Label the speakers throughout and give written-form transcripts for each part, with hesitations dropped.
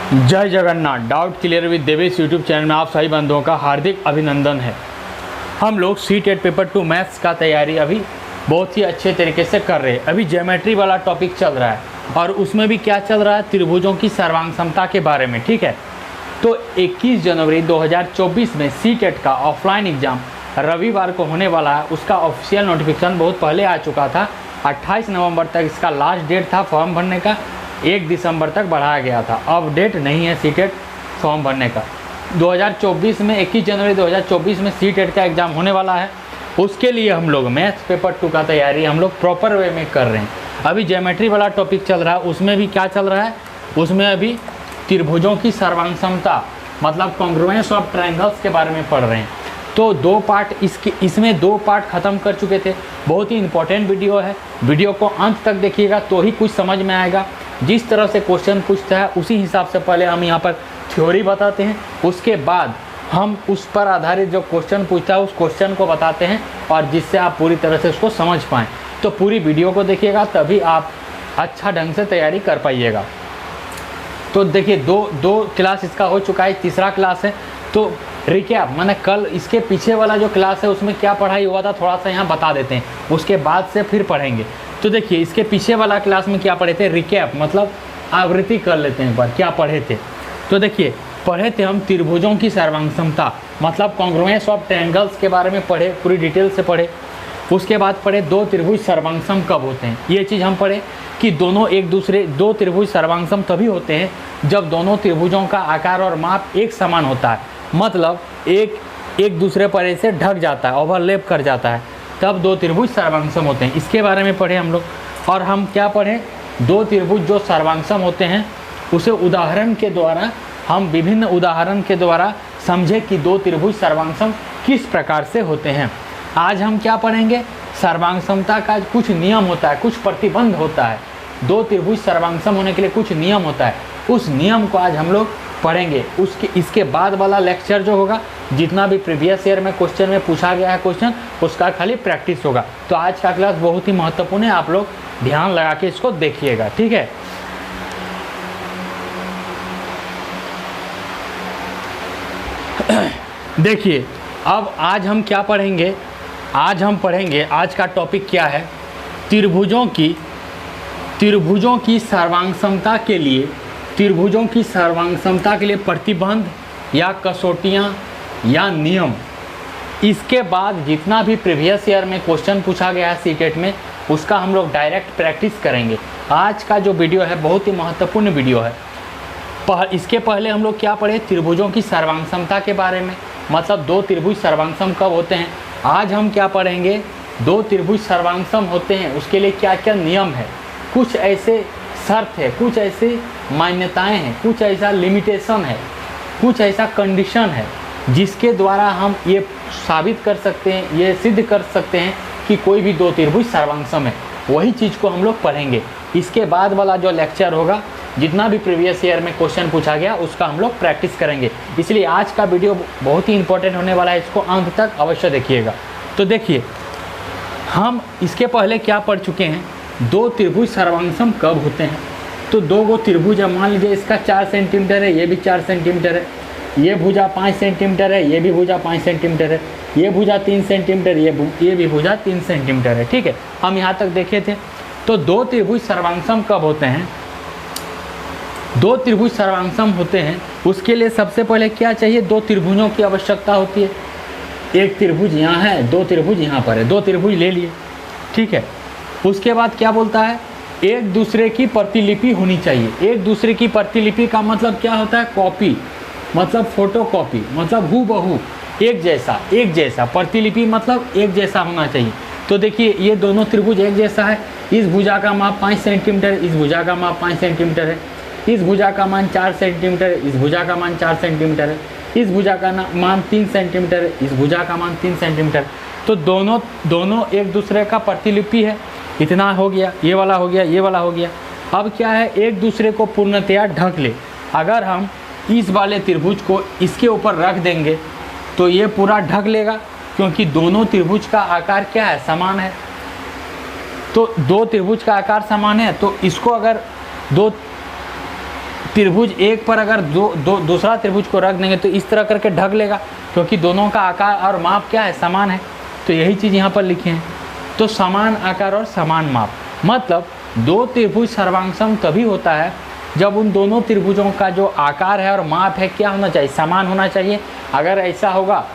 Speaker 1: जय Jagannath. Doubt clear with Devesh YouTube channel में आप सभी बंधुओं का हार्दिक अभिनंदन है। हम लोग C-TET पेपर 2 मैथ्स का तैयारी अभी बहुत ही अच्छे तरीके से कर रहे हैं। अभी ज्योमेट्री वाला टॉपिक चल रहा है और उसमें भी क्या चल रहा है, त्रिभुजों की सर्वांग समता के बारे में। ठीक है, तो 21 जनवरी 2024 में C-TET का ऑफलाइन एग्ज़ाम रविवार को होने वाला है। उसका ऑफिशियल नोटिफिकेशन बहुत पहले आ चुका था। 28 नवंबर तक इसका लास्ट डेट था फॉर्म भरने का, 1 दिसंबर तक बढ़ाया गया था। अब डेट नहीं है C-TET फॉर्म भरने का। 2024 में 21 जनवरी 2024 में C-TET का एग्ज़ाम होने वाला है। उसके लिए हम लोग मैथ्स पेपर 2 का तैयारी हम लोग प्रॉपर वे में कर रहे हैं। अभी ज्योमेट्री वाला टॉपिक चल रहा है, उसमें भी क्या चल रहा है, उसमें अभी त्रिभुजों की सर्वांग समता मतलब कॉन्ग्रुएंस ऑफ ट्रायंगल्स के बारे में पढ़ रहे हैं। तो 2 पार्ट इसमें 2 पार्ट ख़त्म कर चुके थे। बहुत ही इंपॉर्टेंट वीडियो है, वीडियो को अंत तक देखिएगा तो ही कुछ समझ में आएगा। जिस तरह से क्वेश्चन पूछता है उसी हिसाब से पहले हम यहाँ पर थ्योरी बताते हैं, उसके बाद हम उस पर आधारित जो क्वेश्चन पूछता है उस क्वेश्चन को बताते हैं और जिससे आप पूरी तरह से उसको समझ पाएँ। तो पूरी वीडियो को देखिएगा तभी आप अच्छा ढंग से तैयारी कर पाइएगा। तो देखिए दो क्लास इसका हो चुका है, तीसरा क्लास है। तो रिकैप मैंने कल इसके पीछे वाला जो क्लास है उसमें क्या पढ़ाई हुआ था थोड़ा सा यहाँ बता देते हैं, उसके बाद से फिर पढ़ेंगे। तो देखिए इसके पीछे वाला क्लास में क्या पढ़े थे, रिकैप मतलब आवृत्ति कर लेते हैं एक बार क्या पढ़े थे। तो देखिए पढ़े थे हम त्रिभुजों की सर्वांग समता मतलब कॉन्ग्रुएंस ऑफ ट्रायंगल्स के बारे में पढ़े, पूरी डिटेल से पढ़े। उसके बाद पढ़े 2 त्रिभुज सर्वांगसम कब होते हैं, ये चीज़ हम पढ़े कि दो त्रिभुज सर्वांगसम तभी होते हैं जब दोनों त्रिभुजों का आकार और माप एक समान होता है, मतलब एक दूसरे पर ऐसे ढक जाता है, ओवरलैप कर जाता है, तब 2 त्रिभुज सर्वांगसम होते हैं। इसके बारे में पढ़े हम लोग। और हम क्या पढ़े, 2 त्रिभुज जो सर्वांगसम होते हैं उसे उदाहरण के द्वारा हम विभिन्न उदाहरण के द्वारा समझे कि 2 त्रिभुज सर्वांगसम किस प्रकार से होते हैं। आज हम क्या पढ़ेंगे, सर्वांग समता का कुछ नियम होता है, कुछ प्रतिबंध होता है। 2 त्रिभुज सर्वांगसम होने के लिए कुछ नियम होता है, उस नियम को आज हम लोग पढ़ेंगे। इसके बाद वाला लेक्चर जो होगा, जितना भी प्रीवियस ईयर में क्वेश्चन में पूछा गया है क्वेश्चन, उसका खाली प्रैक्टिस होगा। तो आज का क्लास बहुत ही महत्वपूर्ण है, आप लोग ध्यान लगा के इसको देखिएगा। ठीक है, देखिए अब आज हम क्या पढ़ेंगे, आज हम पढ़ेंगे, आज का टॉपिक क्या है, त्रिभुजों की सर्वांग समता के लिए, त्रिभुजों की सर्वांग समता के लिए प्रतिबंध या कसौटियाँ या नियम। इसके बाद जितना भी प्रीवियस ईयर में क्वेश्चन पूछा गया है C-TET में, उसका हम लोग डायरेक्ट प्रैक्टिस करेंगे। आज का जो वीडियो है बहुत ही महत्वपूर्ण वीडियो है। इसके पहले हम लोग क्या पढ़े, त्रिभुजों की सर्वांग समता के बारे में, मतलब 2 त्रिभुज सर्वांगसम कब होते हैं। आज हम क्या पढ़ेंगे, 2 त्रिभुज सर्वांगसम होते हैं उसके लिए क्या क्या नियम है, कुछ ऐसे शर्त है, कुछ ऐसे मान्यताएं हैं, कुछ ऐसा लिमिटेशन है, कुछ ऐसा कंडीशन है जिसके द्वारा हम ये साबित कर सकते हैं, ये सिद्ध कर सकते हैं कि कोई भी 2 त्रिभुज सर्वांगसम है। वही चीज़ को हम लोग पढ़ेंगे। इसके बाद वाला जो लेक्चर होगा, जितना भी प्रीवियस ईयर में क्वेश्चन पूछा गया उसका हम लोग प्रैक्टिस करेंगे। इसलिए आज का वीडियो बहुत ही इंपॉर्टेंट होने वाला है, इसको अंत तक अवश्य देखिएगा। तो देखिए हम इसके पहले क्या पढ़ चुके हैं, 2 त्रिभुज सर्वांगसम कब होते हैं। तो 2 त्रिभुज है, मान लीजिए इसका 4 सेंटीमीटर है, ये भी 4 सेंटीमीटर है, ये भुजा 5 सेंटीमीटर है, ये भी भुजा 5 सेंटीमीटर है, ये भुजा 3 सेंटीमीटर, ये भी भुजा 3 सेंटीमीटर है। ठीक है, हम यहाँ तक देखे थे। तो 2 त्रिभुज सर्वांगसम कब होते हैं, 2 त्रिभुज सर्वांगसम होते हैं उसके लिए सबसे पहले क्या चाहिए, 2 त्रिभुजों की आवश्यकता होती है। एक त्रिभुज यहाँ है, 2 त्रिभुज यहाँ पर है, 2 त्रिभुज ले लिए। ठीक है, उसके बाद क्या बोलता है, एक दूसरे की प्रतिलिपि होनी चाहिए। एक दूसरे की प्रतिलिपि का मतलब क्या होता है, कॉपी मतलब फोटो कॉपी, मतलब हूबहू एक जैसा। प्रतिलिपि मतलब एक जैसा होना चाहिए। तो देखिए ये दोनों त्रिभुज एक जैसा है, इस भुजा का माप 5 सेंटीमीटर, इस भुजा का माप 5 सेंटीमीटर है, इस भुजा का मान 4 सेंटीमीटर है, इस भुजा का मान 4 सेंटीमीटर है, इस भुजा का मान 3 सेंटीमीटर है, इस भुजा का मान 3 सेंटीमीटर। तो दोनों एक दूसरे का प्रतिलिपि है। इतना हो गया, ये वाला हो गया, ये वाला हो गया। अब क्या है, एक दूसरे को पूर्णतया ढक ले। अगर हम इस वाले त्रिभुज को इसके ऊपर रख देंगे तो ये पूरा ढक लेगा, क्योंकि दोनों त्रिभुज का आकार क्या है, समान है। तो 2 त्रिभुज का आकार समान है, तो इसको अगर 2 त्रिभुज एक पर अगर दूसरा त्रिभुज को रख देंगे तो इस तरह करके ढक लेगा, क्योंकि दोनों का आकार और माप क्या है, समान है। तो यही चीज़ यहाँ पर लिखे हैं। तो समान आकार और समान माप, मतलब दो त्रिभुज सर्वांगसम तभी होता है जब उन दोनों त्रिभुजों का जो आकार है और माप है क्या होना चाहिए, समान होना चाहिए। अगर ऐसा होगा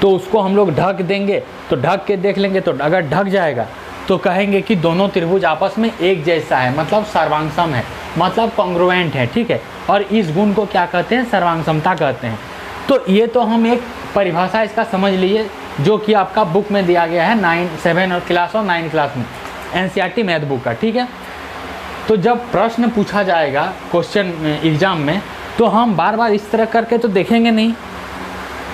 Speaker 1: तो उसको हम लोग ढक देंगे, तो ढक के देख लेंगे, तो अगर ढक जाएगा तो कहेंगे कि दोनों त्रिभुज आपस में एक जैसा है, मतलब सर्वांगसम है, मतलब कॉन्ग्रुएंट है, ठीक है। और इस गुण को क्या कहते हैं, सर्वांगसमता कहते हैं। तो ये तो हम एक परिभाषा इसका समझ लिए, जो कि आपका बुक में दिया गया है 7 क्लास और 9 क्लास में, NCERT मैथ बुक का, ठीक है। तो जब प्रश्न पूछा जाएगा क्वेश्चन एग्जाम में, तो हम बार बार इस तरह करके तो देखेंगे नहीं,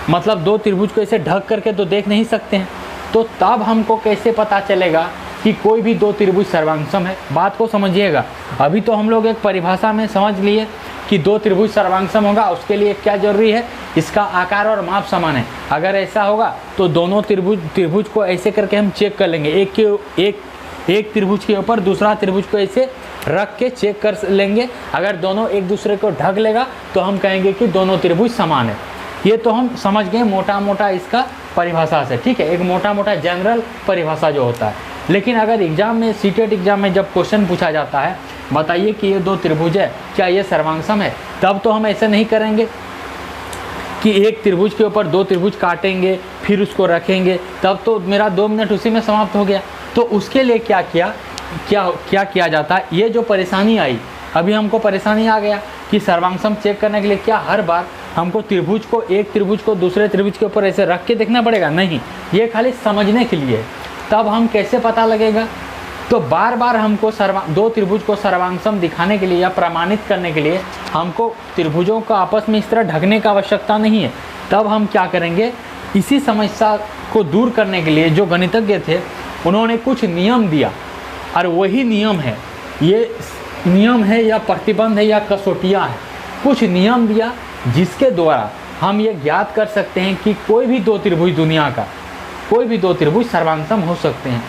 Speaker 1: मतलब दो त्रिभुज को ऐसे ढक करके तो देख नहीं सकते हैं। तो तब हमको कैसे पता चलेगा कि कोई भी दो त्रिभुज सर्वांगसम है? बात को समझिएगा। अभी तो हम लोग एक परिभाषा में समझ लिए कि दो त्रिभुज सर्वांगसम होगा, उसके लिए क्या जरूरी है, इसका आकार और माप समान है। अगर ऐसा होगा तो दोनों त्रिभुज को ऐसे करके हम चेक कर लेंगे, एक त्रिभुज के ऊपर दूसरा त्रिभुज को ऐसे रख के चेक कर लेंगे। अगर दोनों एक दूसरे को ढक लेगा तो हम कहेंगे कि दोनों त्रिभुज समान है। ये तो हम समझ गए मोटा मोटा इसका परिभाषा से, ठीक है, एक मोटा मोटा जनरल परिभाषा जो होता है। लेकिन अगर एग्जाम में, सीटेट एग्जाम में जब क्वेश्चन पूछा जाता है, बताइए कि ये दो त्रिभुज है, क्या ये सर्वांगसम है, तब तो हम ऐसे नहीं करेंगे कि एक त्रिभुज के ऊपर दो त्रिभुज काटेंगे फिर उसको रखेंगे, तब तो मेरा 2 मिनट उसी में समाप्त हो गया। तो उसके लिए क्या किया जाता है, ये जो परेशानी आई, अभी हमको परेशानी आ गया कि सर्वांगसम चेक करने के लिए क्या हर बार हमको एक त्रिभुज को दूसरे त्रिभुज के ऊपर ऐसे रख के देखना पड़ेगा? नहीं, ये खाली समझने के लिए है। तब हम कैसे पता लगेगा? तो बार बार हमको दो त्रिभुज को सर्वांगसम दिखाने के लिए या प्रमाणित करने के लिए हमको त्रिभुजों को आपस में इस तरह ढकने की आवश्यकता नहीं है। तब हम क्या करेंगे, इसी समस्या को दूर करने के लिए जो गणितज्ञ थे उन्होंने कुछ नियम दिया, और वही नियम है, ये नियम है या प्रतिबंध है या कसौटियाँ है, कुछ नियम दिया जिसके द्वारा हम ये ज्ञात कर सकते हैं कि कोई भी दो त्रिभुज, दुनिया का कोई भी दो त्रिभुज सर्वांगसम हो सकते हैं।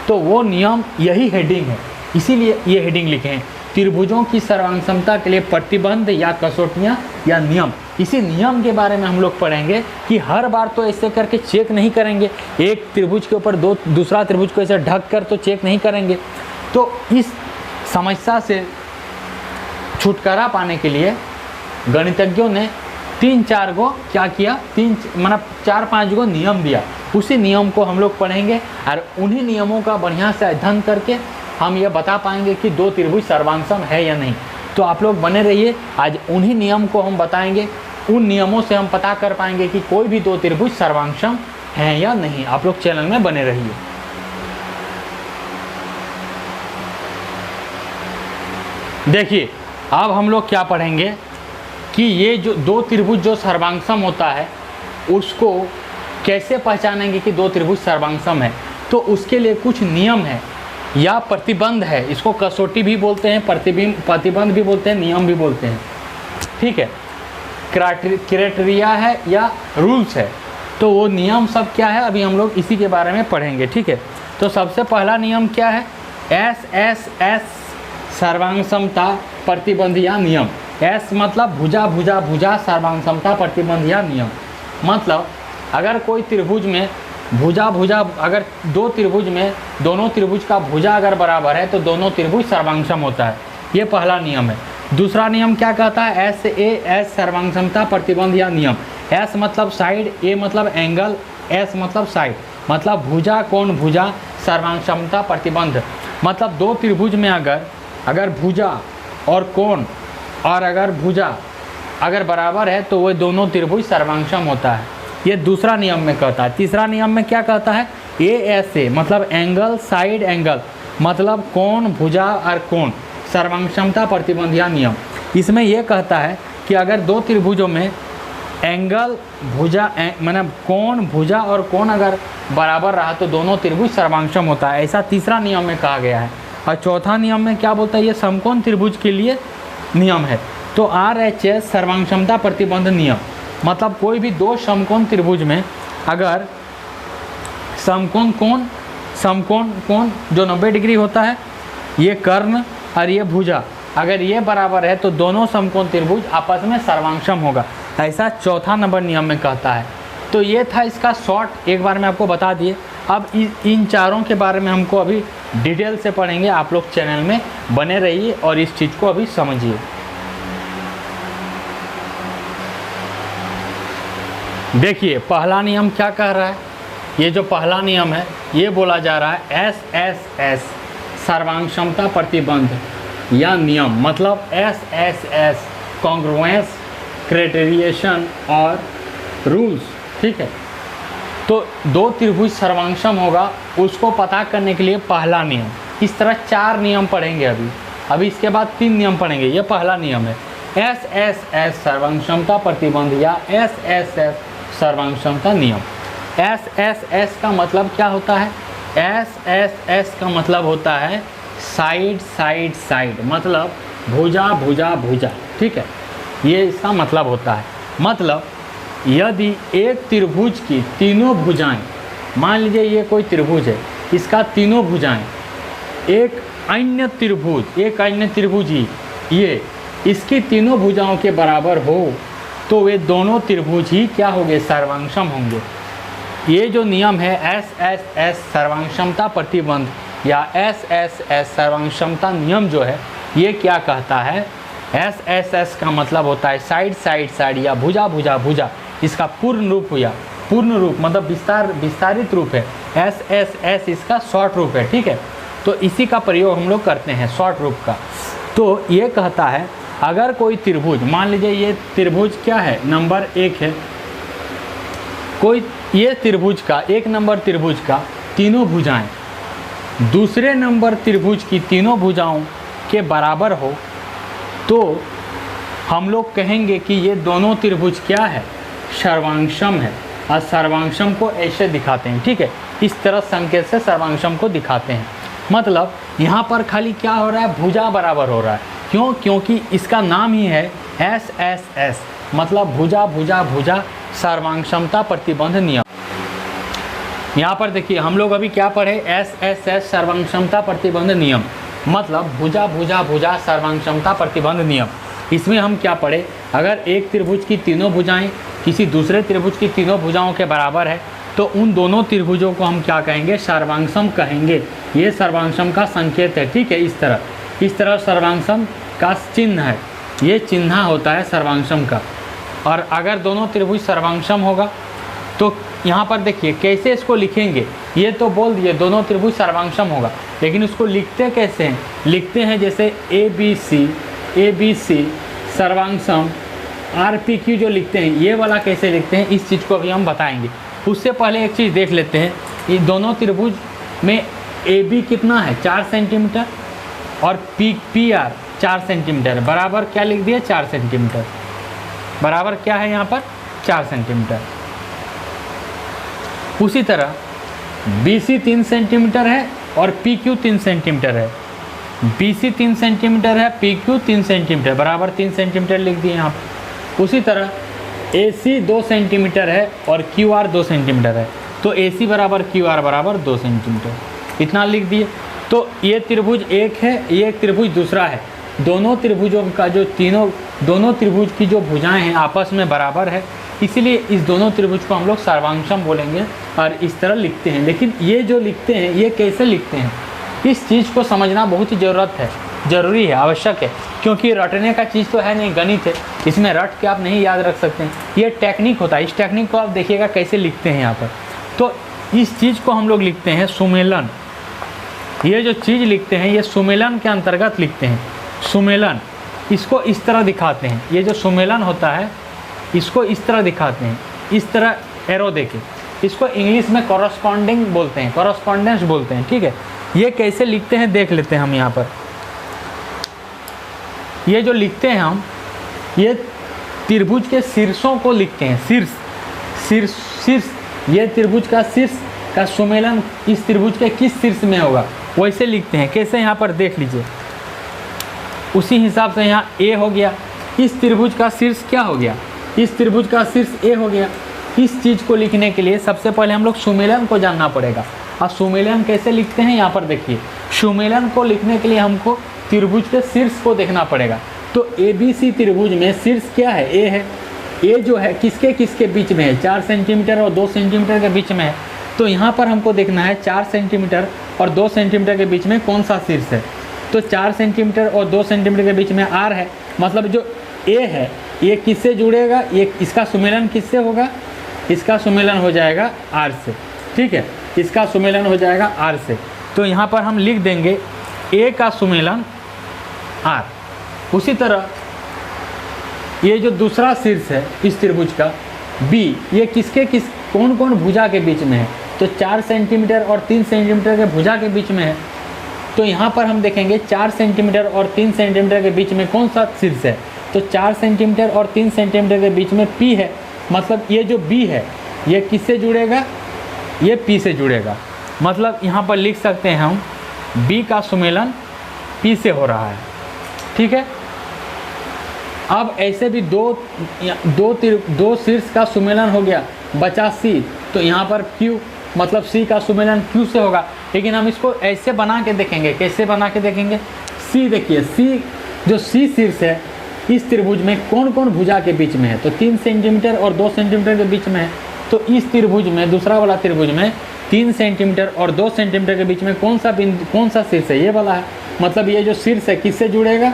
Speaker 1: तो वो नियम, यही हेडिंग है, इसीलिए ये हेडिंग लिखे हैं, त्रिभुजों की सर्वांगसमता के लिए प्रतिबंध या कसौटियाँ या नियम। इसी नियम के बारे में हम लोग पढ़ेंगे कि हर बार तो ऐसे करके चेक नहीं करेंगे, एक त्रिभुज के ऊपर दूसरा त्रिभुज को ऐसे ढक कर तो चेक नहीं करेंगे। तो इस समस्या से छुटकारा पाने के लिए गणितज्ञों ने 3-4 गो क्या किया, 4-5 गो नियम दिया। उसी नियम को हम लोग पढ़ेंगे और उन्हीं नियमों का बढ़िया से अध्ययन करके हम ये बता पाएंगे कि दो त्रिभुज सर्वांगसम है या नहीं। तो आप लोग बने रहिए, आज उन्हीं नियम को हम बताएंगे, उन नियमों से हम पता कर पाएंगे कि कोई भी दो त्रिभुज सर्वांगसम है या नहीं। आप लोग चैनल में बने रहिए। देखिए अब हम लोग क्या पढ़ेंगे कि ये जो दो त्रिभुज जो सर्वांगसम होता है उसको कैसे पहचानेंगे कि दो त्रिभुज सर्वांगसम है। तो उसके लिए कुछ नियम है या प्रतिबंध है, इसको कसौटी भी बोलते हैं, प्रतिबंध भी बोलते हैं, नियम भी बोलते हैं, ठीक है, क्राइटेरिया है या रूल्स है। तो वो नियम सब क्या है, अभी हम लोग इसी के बारे में पढ़ेंगे, ठीक है। तो सबसे पहला नियम क्या है, एस सर्वांगसमता प्रतिबंध या नियम। एस मतलब भुजा सर्वांगसमता प्रतिबंध या नियम। मतलब अगर कोई त्रिभुज में भुजा अगर दो त्रिभुज में दोनों त्रिभुज का भुजा अगर बराबर है तो दोनों त्रिभुज सर्वांगसम होता है, ये पहला नियम है। दूसरा नियम क्या कहता है, एस सर्वांगसमता प्रतिबंध या नियम। एस मतलब साइड, ए मतलब एंगल, एस मतलब साइड, मतलब भुजा कोण भुजा सर्वांगसमता प्रतिबंध। मतलब दो त्रिभुज में अगर भुजा और कोण और अगर भुजा अगर बराबर है तो वह दोनों त्रिभुज सर्वांगसम होता है, ये दूसरा नियम में कहता है। तीसरा नियम में क्या कहता है, ए मतलब एंगल साइड एंगल, मतलब कोण भुजा और कोण सर्वांगसमता प्रतिबंध या नियम। इसमें यह कहता है कि अगर दो त्रिभुजों में एंगल भुजा मतलब कोण भुजा और कोण अगर बराबर रहा तो दोनों त्रिभुज सर्वांगसम होता है, ऐसा तीसरा नियम में कहा गया है। और चौथा नियम में क्या बोलता है, ये समकोण त्रिभुज के लिए नियम है। तो RHS सर्वांगसमता प्रतिबंध नियम, मतलब कोई भी दो समकोण त्रिभुज में अगर समकोण कोण जो 90 डिग्री होता है, ये कर्ण और ये भुजा अगर ये बराबर है तो दोनों समकोण त्रिभुज आपस में सर्वांगसम होगा, ऐसा चौथा नंबर नियम में कहता है। तो ये था इसका शॉर्ट, एक बार मैं आपको बता दिए। अब इन चारों के बारे में हमको अभी डिटेल से पढ़ेंगे, आप लोग चैनल में बने रहिए और इस चीज़ को अभी समझिए। देखिए पहला नियम क्या कह रहा है, ये जो पहला नियम है ये बोला जा रहा है SSS सर्वांगसमता प्रतिबंध या नियम, मतलब SSS कॉन्ग्रुएंस क्राइटेरियन और रूल्स, ठीक है। तो दो त्रिभुज सर्वांगसम होगा उसको पता करने के लिए पहला नियम, इस तरह 4 नियम पढ़ेंगे अभी इसके बाद 3 नियम पढ़ेंगे। ये पहला नियम है SSS सर्वांगसमता प्रतिबंध या SSS सर्वांगसमता नियम। SSS का मतलब क्या होता है? SSS का मतलब होता है साइड साइड साइड, मतलब भुजा भुजा भुजा, ठीक है, ये इसका मतलब होता है। मतलब यदि एक त्रिभुज की तीनों भुजाएं, मान लीजिए ये कोई त्रिभुज है, इसका तीनों भुजाएं एक अन्य त्रिभुज ही ये इसकी तीनों भुजाओं के बराबर हो तो वे दोनों त्रिभुज ही क्या होंगे? सर्वांगसम होंगे। ये जो नियम है SSS सर्वांगसमता प्रतिबंध या SSS सर्वांगसमता नियम जो है ये क्या कहता है? SSS का मतलब होता है साइड साइड साइड या भुजा भुजा भुजा, इसका पूर्ण रूप या पूर्ण रूप मतलब विस्तारित रूप है। SSS इसका शॉर्ट रूप है, ठीक है। तो इसी का प्रयोग हम लोग करते हैं शॉर्ट रूप का। तो ये कहता है अगर कोई त्रिभुज, मान लीजिए ये त्रिभुज क्या है? नंबर 1 है, कोई ये त्रिभुज का 1 नंबर त्रिभुज का तीनों भुजाएं दूसरे नंबर त्रिभुज की तीनों भुजाओं के बराबर हो तो हम लोग कहेंगे कि ये दोनों त्रिभुज क्या है? सर्वांगसम है। और सर्वांगसम को ऐसे दिखाते हैं, ठीक है, इस तरह संकेत से सर्वांगसम को दिखाते हैं। मतलब यहाँ पर खाली क्या हो रहा है? भुजा बराबर हो रहा है। क्यों? क्योंकि इसका नाम ही है SSS, मतलब भुजा भुजा भुजा सर्वांगसमता प्रतिबंध नियम। यहाँ पर देखिए हम लोग अभी क्या पढ़े? SSS सर्वांगसमता प्रतिबंध नियम, मतलब भुजा भुजा भुजा सर्वांगसमता प्रतिबंध नियम। इसमें हम क्या पढ़े? अगर एक त्रिभुज की तीनों भुजाएं किसी दूसरे त्रिभुज की तीनों भुजाओं के बराबर है तो उन दोनों त्रिभुजों को हम क्या कहेंगे? सर्वांगसम कहेंगे। ये सर्वांगसम का संकेत है, ठीक है। इस तरह सर्वांगसम का चिन्ह है, ये चिन्ह होता है सर्वांगसम का। और अगर दोनों त्रिभुज सर्वांगसम होगा तो यहाँ पर देखिए कैसे इसको लिखेंगे। ये तो बोल दिए दोनों त्रिभुज सर्वांगसम होगा, लेकिन उसको लिखते कैसे हैं? लिखते हैं जैसे ABC सर्वांगसम, RPQ जो लिखते हैं ये वाला कैसे लिखते हैं, इस चीज़ को अभी हम बताएंगे। उससे पहले एक चीज़ देख लेते हैं, ये दोनों त्रिभुज में AB कितना है? 4 सेंटीमीटर और PR 4 सेंटीमीटर, बराबर क्या लिख दिया? 4 सेंटीमीटर, बराबर क्या है यहाँ पर? 4 सेंटीमीटर। उसी तरह BC 3 सेंटीमीटर है और PQ 3 सेंटीमीटर है। BC 3 सेंटीमीटर है, PQ 3 सेंटीमीटर, बराबर 3 सेंटीमीटर लिख दिए यहाँ पर। उसी तरह AC 2 सेंटीमीटर है और QR 2 सेंटीमीटर है, तो AC बराबर QR बराबर 2 सेंटीमीटर, इतना लिख दिए। तो ये त्रिभुज एक है, ये एक त्रिभुज दूसरा है। दोनों त्रिभुजों का जो दोनों त्रिभुज की जो भुजाएं हैं आपस में बराबर है, इसीलिए इस दोनों त्रिभुज को हम लोग सर्वांगसम बोलेंगे और इस तरह लिखते हैं। लेकिन ये जो लिखते हैं ये कैसे लिखते हैं, इस चीज़ को समझना बहुत ही ज़रूरी है, आवश्यक है, क्योंकि रटने का चीज़ तो है नहीं, गणित है, इसमें रट के आप नहीं याद रख सकते हैं। ये टेक्निक होता है, इस टेक्निक को आप देखिएगा कैसे लिखते हैं यहाँ पर। तो इस चीज़ को हम लोग लिखते हैं सुमेलन। ये जो चीज़ लिखते हैं ये सुमेलन के अंतर्गत लिखते हैं। सुमेलन, इसको इस तरह दिखाते हैं, ये जो सुमेलन होता है इसको इस तरह दिखाते हैं, इस तरह एरो देके। इसको इंग्लिश में कॉरस्पॉन्डिंग बोलते हैं, कॉरस्पॉन्डेंस बोलते हैं, ठीक है। ये कैसे लिखते हैं देख लेते हैं हम यहाँ पर। ये जो लिखते हैं हम, ये त्रिभुज के शीर्षों को लिखते हैं, शीर्ष। ये त्रिभुज का शीर्ष का सुमेलन इस त्रिभुज के किस शीर्ष में होगा वैसे लिखते हैं। कैसे? यहाँ पर देख लीजिए, उसी हिसाब से यहाँ A हो गया, इस त्रिभुज का शीर्ष क्या हो गया? इस त्रिभुज का शीर्ष A हो गया। इस चीज़ को लिखने के लिए सबसे पहले हम लोग सुमेलन को जानना पड़ेगा। और सुमेलन कैसे लिखते हैं यहाँ पर देखिए। सुमेलन को लिखने के लिए हमको त्रिभुज के शीर्ष को देखना पड़ेगा। तो ABC त्रिभुज में शीर्ष क्या है? ए है। ए जो है किसके किसके बीच में है? 4 सेंटीमीटर और 2 सेंटीमीटर के बीच में है। तो यहाँ पर हमको देखना है 4 सेंटीमीटर और 2 सेंटीमीटर के बीच में कौन सा शीर्ष है। तो 4 सेंटीमीटर और 2 सेंटीमीटर के बीच में R है, मतलब जो ए है ये किससे जुड़ेगा? ये इसका सुमेलन किससे होगा? इसका सुमेलन हो जाएगा R से, ठीक है, इसका सुमेलन हो जाएगा R से। तो यहाँ पर हम लिख देंगे A का सुमेलन R। उसी तरह ये जो दूसरा शीर्ष है इस त्रिभुज का B, ये किसके कौन कौन भुजा के बीच में है? तो 4 सेंटीमीटर और 3 सेंटीमीटर के भुजा के बीच में है। तो यहाँ पर हम देखेंगे 4 सेंटीमीटर और 3 सेंटीमीटर के बीच में कौन सा शीर्ष है? तो 4 सेंटीमीटर और 3 सेंटीमीटर के बीच में P है, मतलब ये जो B है ये किससे जुड़ेगा? ये P से जुड़ेगा। मतलब यहाँ पर लिख सकते हैं हम B का सुमेलन P से हो रहा है, ठीक है। अब ऐसे भी दो शीर्ष का सुमेलन हो गया, बचा C, तो यहाँ पर Q, मतलब C का सुमेलन Q से होगा। लेकिन हम इसको ऐसे बना के देखेंगे। कैसे बना के देखेंगे? C देखिए, C जो C शीर्ष है इस त्रिभुज में कौन कौन भुजा के बीच में है? तो 3 सेंटीमीटर और 2 सेंटीमीटर के बीच में है। तो इस त्रिभुज में, दूसरा वाला त्रिभुज में 3 सेंटीमीटर और 2 सेंटीमीटर के बीच में कौन सा शीर्ष है? ये वाला है। मतलब ये जो शीर्ष है किससे जुड़ेगा?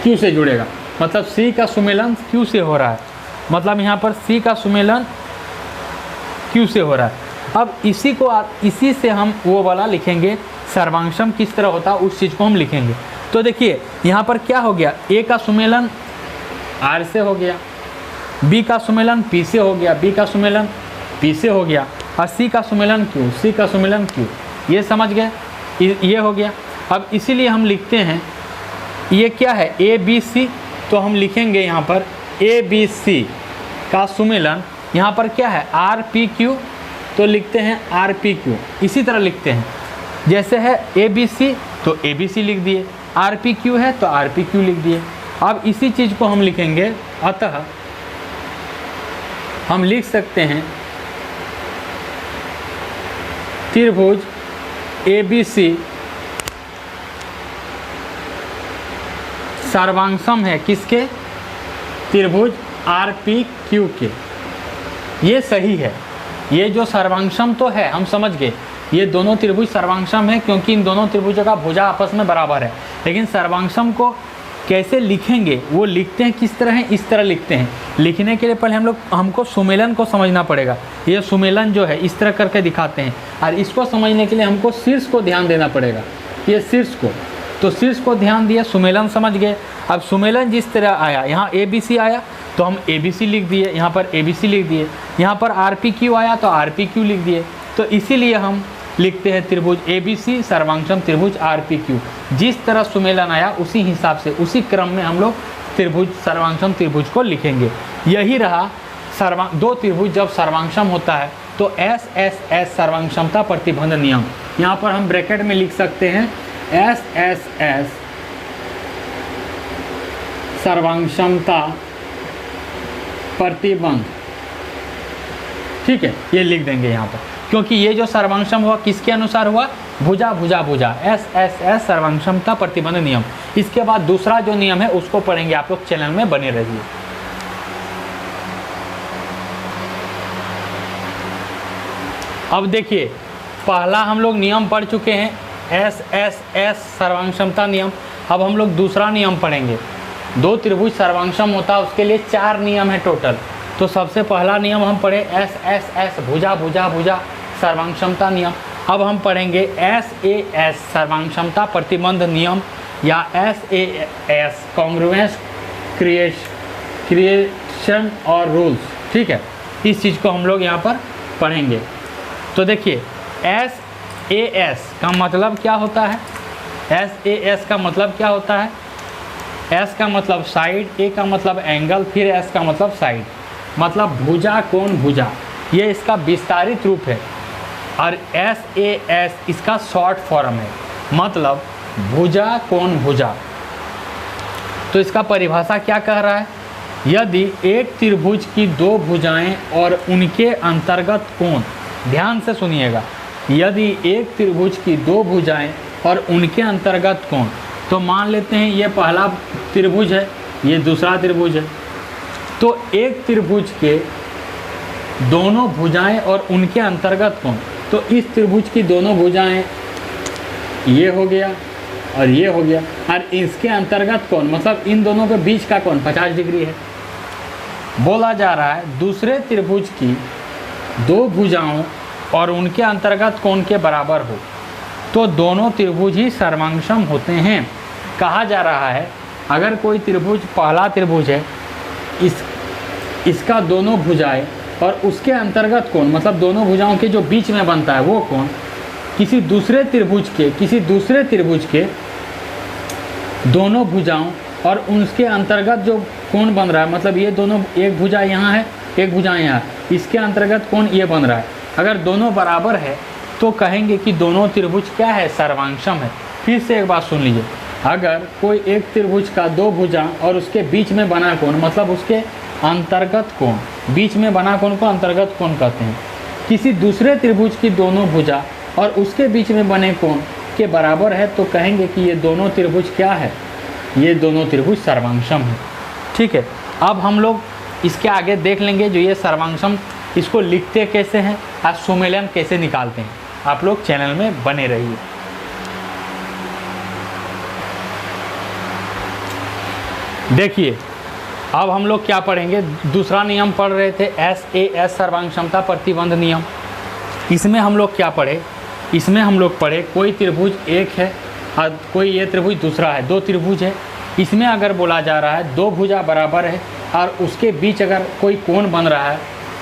Speaker 1: Q से जुड़ेगा। मतलब C का सुमेलन Q से हो रहा है। मतलब यहाँ पर C का सुमेलन Q से हो रहा है। अब इसी से हम वो वाला लिखेंगे, सर्वांशम किस तरह होता है उस चीज़ को हम लिखेंगे। तो देखिए यहाँ पर क्या हो गया? A का सुमेलन R से हो गया, B का सुमेलन P से हो गया, B का सुमेलन P से हो गया, और C का सुमेलन Q, C का सुमेलन Q। ये समझ गए? ये हो गया। अब इसीलिए हम लिखते हैं ये क्या है? ABC। तो हम लिखेंगे यहाँ पर ABC का सुमेलन यहाँ पर क्या है? RPQ। तो लिखते हैं RPQ। इसी तरह लिखते हैं, जैसे है ABC तो ABC लिख दिए, RPQ है तो RPQ लिख दिए। अब इसी चीज़ को हम लिखेंगे, अतः हम लिख सकते हैं त्रिभुज ABC सर्वांशम है किसके? त्रिभुज RPQ के। ये सही है। ये जो सर्वांशम तो है, हम समझ गए ये दोनों त्रिभुज सर्वांशम है, क्योंकि इन दोनों त्रिभुजों का भुजा आपस में बराबर है। लेकिन सर्वांशम को कैसे लिखेंगे वो लिखते हैं किस तरह है? इस तरह लिखते हैं। लिखने के लिए पहले हमको सुमेलन को समझना पड़ेगा। ये सुमेलन जो है इस तरह करके दिखाते हैं, और इसको समझने के लिए हमको शीर्ष को ध्यान देना पड़ेगा। ये शीर्ष को, तो शीर्ष को ध्यान दिया, सुमेलन समझ गए। अब सुमेलन जिस तरह आया, यहाँ ABC आया तो हम ABC लिख दिए, यहाँ पर ABC लिख दिए, यहाँ पर RPQ आया तो RPQ लिख दिए। तो इसीलिए हम लिखते हैं त्रिभुज ABC सर्वांशम त्रिभुज RPQ। जिस तरह सुमेलन आया उसी हिसाब से, उसी क्रम में हम लोग त्रिभुज सर्वांशम त्रिभुज को लिखेंगे। यही रहा दो त्रिभुज जब सर्वांशम होता है तो SSS सर्वांशमता प्रतिबंध नियम। यहाँ पर हम ब्रैकेट में लिख सकते हैं SSS सर्वांशमता प्रतिबंध, ठीक है, ये लिख देंगे यहाँ पर, क्योंकि ये जो सर्वांशम हुआ किसके अनुसार हुआ? भुजा भुजा भुजा, SSS सर्वांशमता प्रतिबंध नियम। इसके बाद दूसरा जो नियम है उसको पढ़ेंगे, आप लोग चैनल में बने रहिए। अब देखिए, पहला हम लोग नियम पढ़ चुके हैं SSS सर्वांशमता नियम। अब हम लोग दूसरा नियम पढ़ेंगे। दो त्रिभुज सर्वांशम होता है, उसके लिए 4 नियम है टोटल। तो सबसे पहला नियम हम पढ़े SSS भुजा भुजा भुजा सर्वांशमता नियम। अब हम पढ़ेंगे SAS सर्वांशमता प्रतिबंध नियम, या SAS कॉन्ग्रुएंस क्रिएशन और रूल्स, ठीक है। इस चीज़ को हम लोग यहाँ पर पढ़ेंगे। तो देखिए, SAS का मतलब क्या होता है? SAS का मतलब क्या होता है? S का मतलब साइड, A का मतलब एंगल, फिर S का मतलब साइड, मतलब भुजा कोण भुजा। ये इसका विस्तारित रूप है। और SAS इसका शॉर्ट फॉर्म है, मतलब भुजा कोण भुजा। तो इसका परिभाषा क्या कह रहा है? यदि एक त्रिभुज की 2 भुजाएं और उनके अंतर्गत कोण, ध्यान से सुनिएगा, यदि एक त्रिभुज की 2 भुजाएं और उनके अंतर्गत कोण। तो मान लेते हैं ये पहला त्रिभुज है, ये दूसरा त्रिभुज है। तो एक त्रिभुज के दोनों भुजाएं और उनके अंतर्गत कोण, तो इस त्रिभुज की दोनों भुजाएं ये हो गया और ये हो गया, और इसके अंतर्गत कोण मतलब इन दोनों के बीच का कोण 50 डिग्री है। बोला जा रहा है दूसरे त्रिभुज की दो भुजाओं और उनके अंतर्गत कोण के बराबर हो तो दोनों त्रिभुज ही सर्वांगसम होते हैं। कहा जा रहा है अगर कोई त्रिभुज पहला त्रिभुज है, इसका दोनों भुजाएं और उसके अंतर्गत कोण मतलब दोनों भुजाओं के जो बीच में बनता है वो कोण किसी दूसरे त्रिभुज के दोनों भुजाओं और उसके अंतर्गत जो कोण बन रहा है, मतलब ये दोनों, एक भुजा यहाँ है एक भुजा यहाँ, इसके अंतर्गत कोण ये बन रहा है। अगर दोनों बराबर है तो कहेंगे कि दोनों त्रिभुज क्या है, सर्वांगसम है। फिर से एक बात सुन लीजिए, अगर कोई एक त्रिभुज का दो भुजा और उसके बीच में बना कोण मतलब उसके अंतर्गत कोण, बीच में बना कोण को अंतर्गत कोण कहते हैं। किसी दूसरे त्रिभुज की दोनों भुजा और उसके बीच में बने कोण के बराबर है तो कहेंगे कि ये दोनों त्रिभुज क्या है, ये दोनों त्रिभुज सर्वांगसम है। ठीक है, अब हम लोग इसके आगे देख लेंगे जो ये सर्वांगसम, इसको लिखते कैसे हैं और सुमेलन कैसे निकालते हैं। आप लोग चैनल में बने रहिए। देखिए अब हम लोग क्या पढ़ेंगे, दूसरा नियम पढ़ रहे थे SAS सर्वांगसमता प्रतिबंध नियम। इसमें हम लोग क्या पढ़े, इसमें हम लोग पढ़े कोई त्रिभुज एक है और कोई ये त्रिभुज दूसरा है, दो त्रिभुज है। इसमें अगर बोला जा रहा है दो भुजा बराबर है और उसके बीच अगर कोई कोण बन रहा है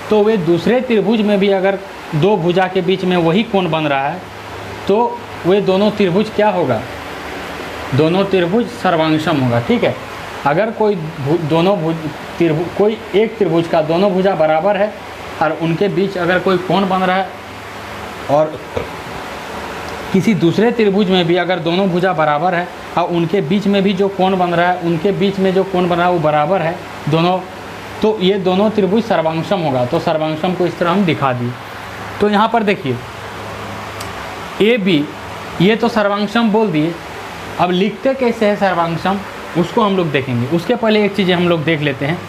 Speaker 1: तो वे दूसरे त्रिभुज में भी अगर दो भुजा के बीच में वही कोण बन रहा है तो वे दोनों त्रिभुज क्या होगा, दोनों त्रिभुज सर्वांगसम होगा। ठीक है, अगर कोई कोई एक त्रिभुज का दोनों भुजा बराबर है और उनके बीच अगर कोई कोण बन रहा है और किसी दूसरे त्रिभुज में भी अगर दोनों भुजा बराबर है और उनके बीच में भी जो कोण बन रहा है, उनके बीच में जो कोण बन रहा है वो बराबर है दोनों, तो ये दोनों त्रिभुज सर्वांगसम होगा। तो सर्वांगसम को इस तरह हम दिखा दिए। तो यहाँ पर देखिए AB ये तो सर्वांगसम बोल दिए, अब लिखते कैसे है सर्वांगसम उसको हम लोग देखेंगे। उसके पहले एक चीज़ हम लोग देख लेते हैं,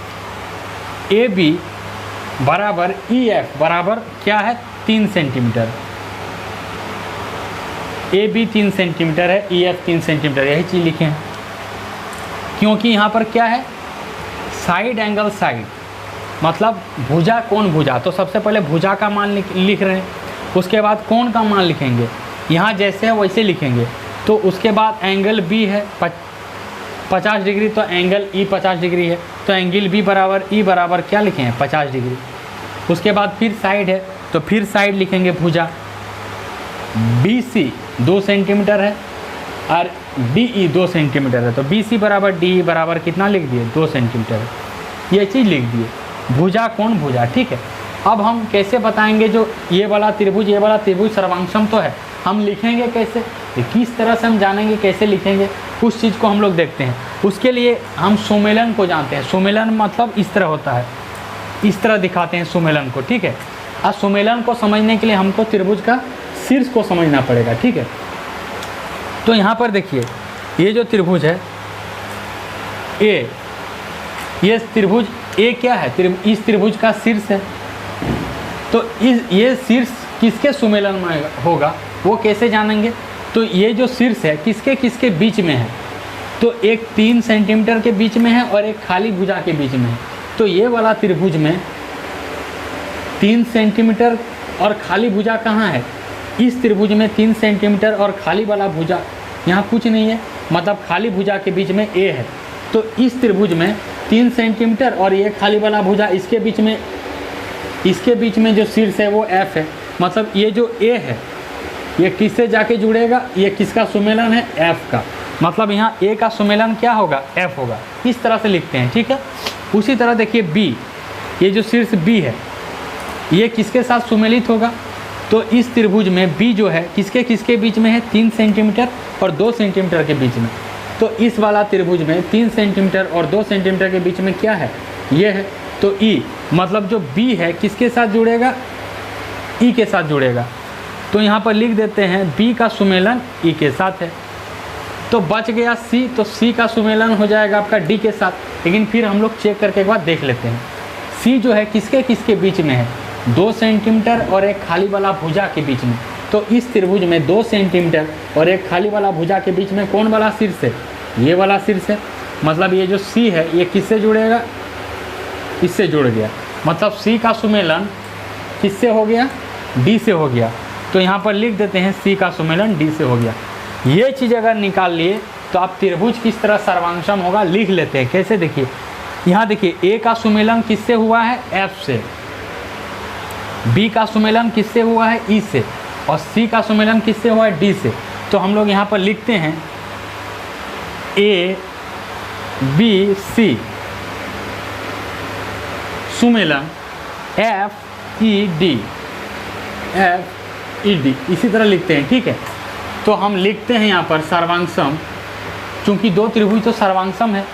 Speaker 1: AB बराबर EF बराबर क्या है, 3 सेंटीमीटर। AB 3 सेंटीमीटर है, EF 3 सेंटीमीटर, यही चीज़ लिखे हैं क्योंकि यहाँ पर क्या है, साइड एंगल साइड मतलब भुजा कोण भुजा। तो सबसे पहले भुजा का मान लिख रहे हैं, उसके बाद कोण का मान लिखेंगे, यहाँ जैसे है वैसे लिखेंगे। तो उसके बाद एंगल B है 50 डिग्री, तो एंगल E 50 डिग्री है, तो एंगल B बराबर E बराबर क्या लिखे हैं, 50 डिग्री। उसके बाद फिर साइड है तो फिर साइड लिखेंगे भुजा। BC 2 सेंटीमीटर है और DE 2 सेंटीमीटर है, तो BC बराबर DE बराबर कितना लिख दिए, 2 सेंटीमीटर है। ये चीज़ लिख दिए, भुजा कोण भुजा। ठीक है, अब हम कैसे बताएंगे जो ये वाला त्रिभुज सर्वांगसम तो है, हम लिखेंगे कैसे, किस तरह से हम जानेंगे कैसे लिखेंगे, उस चीज़ को हम लोग देखते हैं। उसके लिए हम सुमेलन को जानते हैं। सुमेलन मतलब इस तरह होता है, इस तरह दिखाते हैं सुमेलन को। ठीक है, अब सुमेलन को समझने के लिए हमको त्रिभुज का शीर्ष को समझना पड़ेगा। ठीक है, तो यहाँ पर देखिए ये जो त्रिभुज है A, ये त्रिभुज A क्या है, इस त्रिभुज का शीर्ष है। तो ये शीर्ष किसके सुमेलन में होगा वो कैसे जानेंगे, तो ये जो शीर्ष है किसके किसके बीच में है, तो एक 3 सेंटीमीटर के बीच में है और एक खाली भुजा के बीच में है। तो ये वाला त्रिभुज में 3 सेंटीमीटर और खाली भुजा कहाँ है, इस त्रिभुज में 3 सेंटीमीटर और खाली वाला भुजा यहाँ कुछ नहीं है, मतलब खाली भुजा के बीच में A है। तो इस त्रिभुज में 3 सेंटीमीटर और ये खाली वाला भुजा, इसके बीच में जो शीर्ष है वो F है। मतलब ये जो A है ये किससे जाके जुड़ेगा, ये किसका सुमेलन है, F का। मतलब यहाँ A का सुमेलन क्या होगा, F होगा। इस तरह से लिखते हैं। ठीक है, उसी तरह देखिए B, ये जो शीर्ष B है ये किसके साथ सुमेलित होगा, तो इस त्रिभुज में B जो है किसके किसके बीच में है, 3 सेंटीमीटर और 2 सेंटीमीटर के बीच में। तो इस वाला त्रिभुज में 3 सेंटीमीटर और 2 सेंटीमीटर के बीच में क्या है, ये है। तो E मतलब जो B है किसके साथ जुड़ेगा, E के साथ जुड़ेगा। तो यहाँ पर लिख देते हैं बी का सुमेलन ई के साथ है, तो बच गया सी, तो सी का सुमेलन हो जाएगा आपका डी के साथ। लेकिन फिर हम लोग चेक करके एक बार देख लेते हैं, सी जो है किसके किसके बीच में है, 2 सेंटीमीटर और एक खाली वाला भुजा के बीच में। तो इस त्रिभुज में 2 सेंटीमीटर और एक खाली वाला भुजा के बीच में कौन वाला शीर्ष है, ये वाला शीर्ष है। मतलब ये जो सी है ये किससे जुड़ेगा, इससे जुड़ गया। मतलब सी का सुमेलन किससे हो गया, डी से हो गया। तो यहाँ पर लिख देते हैं सी का सुमेलन डी से हो गया। ये चीज़ अगर निकाल लिए तो आप त्रिभुज किस तरह सर्वांगसम होगा लिख लेते हैं। कैसे, देखिए यहाँ देखिए ए का सुमेलन किससे हुआ है, एफ से, बी का सुमेलन किससे हुआ है, ई से, और सी का सुमेलन किससे हुआ है, डी से। तो हम लोग यहाँ पर लिखते हैं ए बी सी सुमेलन F E D, F E D, इसी तरह लिखते हैं। ठीक है, तो हम लिखते हैं यहाँ पर सर्वांगसम, चूँकि 2 त्रिभुज तो सर्वांगसम है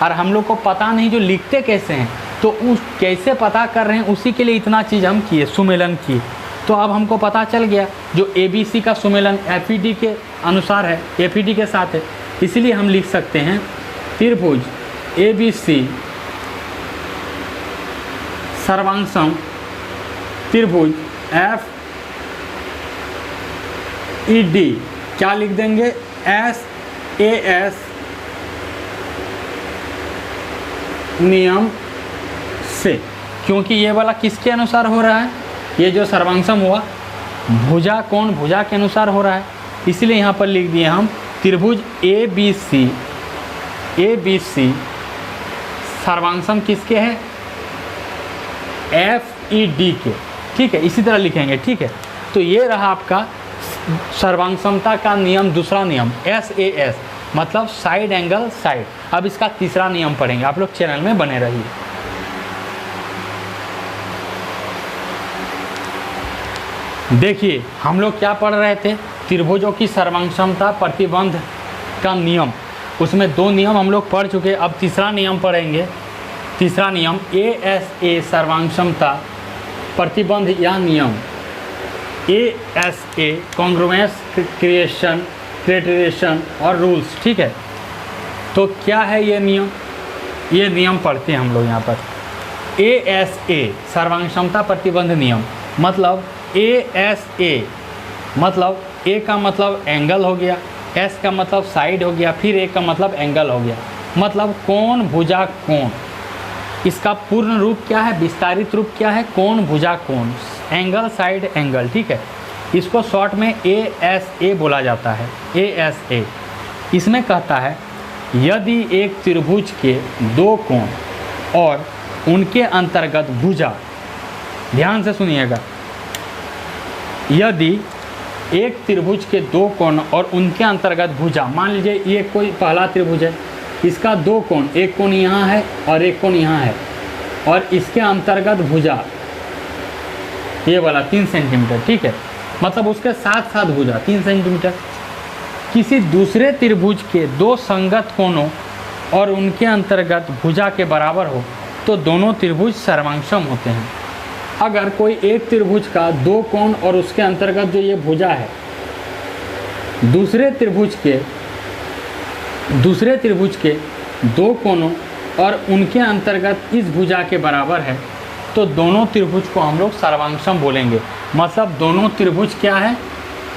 Speaker 1: और हम लोग को पता नहीं जो लिखते कैसे हैं, तो उस कैसे पता कर रहे हैं उसी के लिए इतना चीज़ हम किए, सुमेलन किए। तो अब हमको पता चल गया जो ए बी सी का सुमेलन एफ ई डी के अनुसार है, एफ ई डी के साथ है, इसलिए हम लिख सकते हैं त्रिभुज ए बी सी सर्वांगसम त्रिभुज एफ ई डी, क्या लिख देंगे, एस ए एस नियम से। क्योंकि ये वाला किसके अनुसार हो रहा है, ये जो सर्वांगसम हुआ भुजा कोण भुजा के अनुसार हो रहा है, इसलिए यहाँ पर लिख दिए हम त्रिभुज ए बी सी सर्वांगसम किसके है, एफ ई डी के। ठीक है, इसी तरह लिखेंगे। ठीक है, तो ये रहा आपका सर्वांगसमता का नियम, दूसरा नियम एस ए एस, मतलब साइड एंगल साइड। अब इसका तीसरा नियम पढ़ेंगे, आप लोग चैनल में बने रहिए। देखिए हम लोग क्या पढ़ रहे थे, त्रिभुजों की सर्वांगसमता प्रतिबंध का नियम, उसमें 2 नियम हम लोग पढ़ चुके। अब तीसरा नियम पढ़ेंगे। तीसरा नियम ए एस ए सर्वांगसमता प्रतिबंध या नियम, A S A congruence criterion और रूल्स। ठीक है, तो क्या है ये नियम, ये नियम पढ़ते हैं हम लोग यहाँ पर। ए एस ए सर्वांगसमता प्रतिबंध नियम, मतलब ए एस ए मतलब ए का मतलब एंगल हो गया, एस का मतलब साइड हो गया, फिर ए का मतलब एंगल हो गया, मतलब कोण भुजा कोण। इसका पूर्ण रूप क्या है, विस्तारित रूप क्या है, कोण भुजा कोण, एंगल साइड एंगल। ठीक है, इसको शॉर्ट में ए एस ए बोला जाता है, ए एस ए। इसमें कहता है यदि एक त्रिभुज के 2 कोण और उनके अंतर्गत भुजा, ध्यान से सुनिएगा, यदि एक त्रिभुज के 2 कोण और उनके अंतर्गत भुजा, मान लीजिए ये कोई पहला त्रिभुज है, इसका 2 कोण, एक कोण यहाँ है और एक कोण यहाँ है, और इसके अंतर्गत भुजा ये वाला 3 सेंटीमीटर। ठीक है, मतलब उसके साथ साथ भुजा 3 सेंटीमीटर किसी दूसरे त्रिभुज के 2 संगत कोणों और उनके अंतर्गत भुजा के बराबर हो तो दोनों त्रिभुज सर्वांगसम होते हैं। अगर कोई एक त्रिभुज का 2 कोण और उसके अंतर्गत जो ये भुजा है दूसरे त्रिभुज के 2 कोणों और उनके अंतर्गत इस भुजा के बराबर है तो दोनों त्रिभुज को हम लोग सर्वांगसम बोलेंगे। मतलब दोनों त्रिभुज क्या है,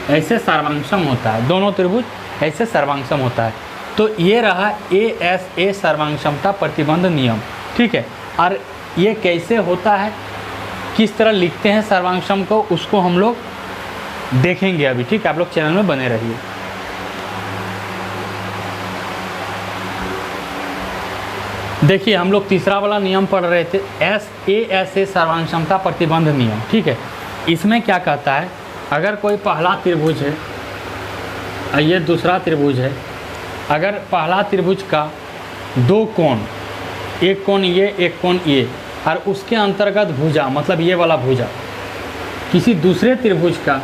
Speaker 1: ऐसे सर्वांगसम होता है, दोनों त्रिभुज ऐसे सर्वांगसम होता है। तो ये रहा ए एस ए सर्वांगसमता प्रतिबंध नियम। ठीक है, और ये कैसे होता है, किस तरह लिखते हैं सर्वांगसम को, उसको हम लोग देखेंगे अभी। ठीक है, आप लोग चैनल में बने रहिए। देखिए हम लोग तीसरा वाला नियम पढ़ रहे थे, एस ए सर्वांगसमता प्रतिबंध नियम। ठीक है, इसमें क्या कहता है, अगर कोई पहला त्रिभुज है और ये दूसरा त्रिभुज है, अगर पहला त्रिभुज का 2 कोण, एक कोण ये एक कोण ये, और उसके अंतर्गत भुजा मतलब ये वाला भुजा किसी दूसरे त्रिभुज का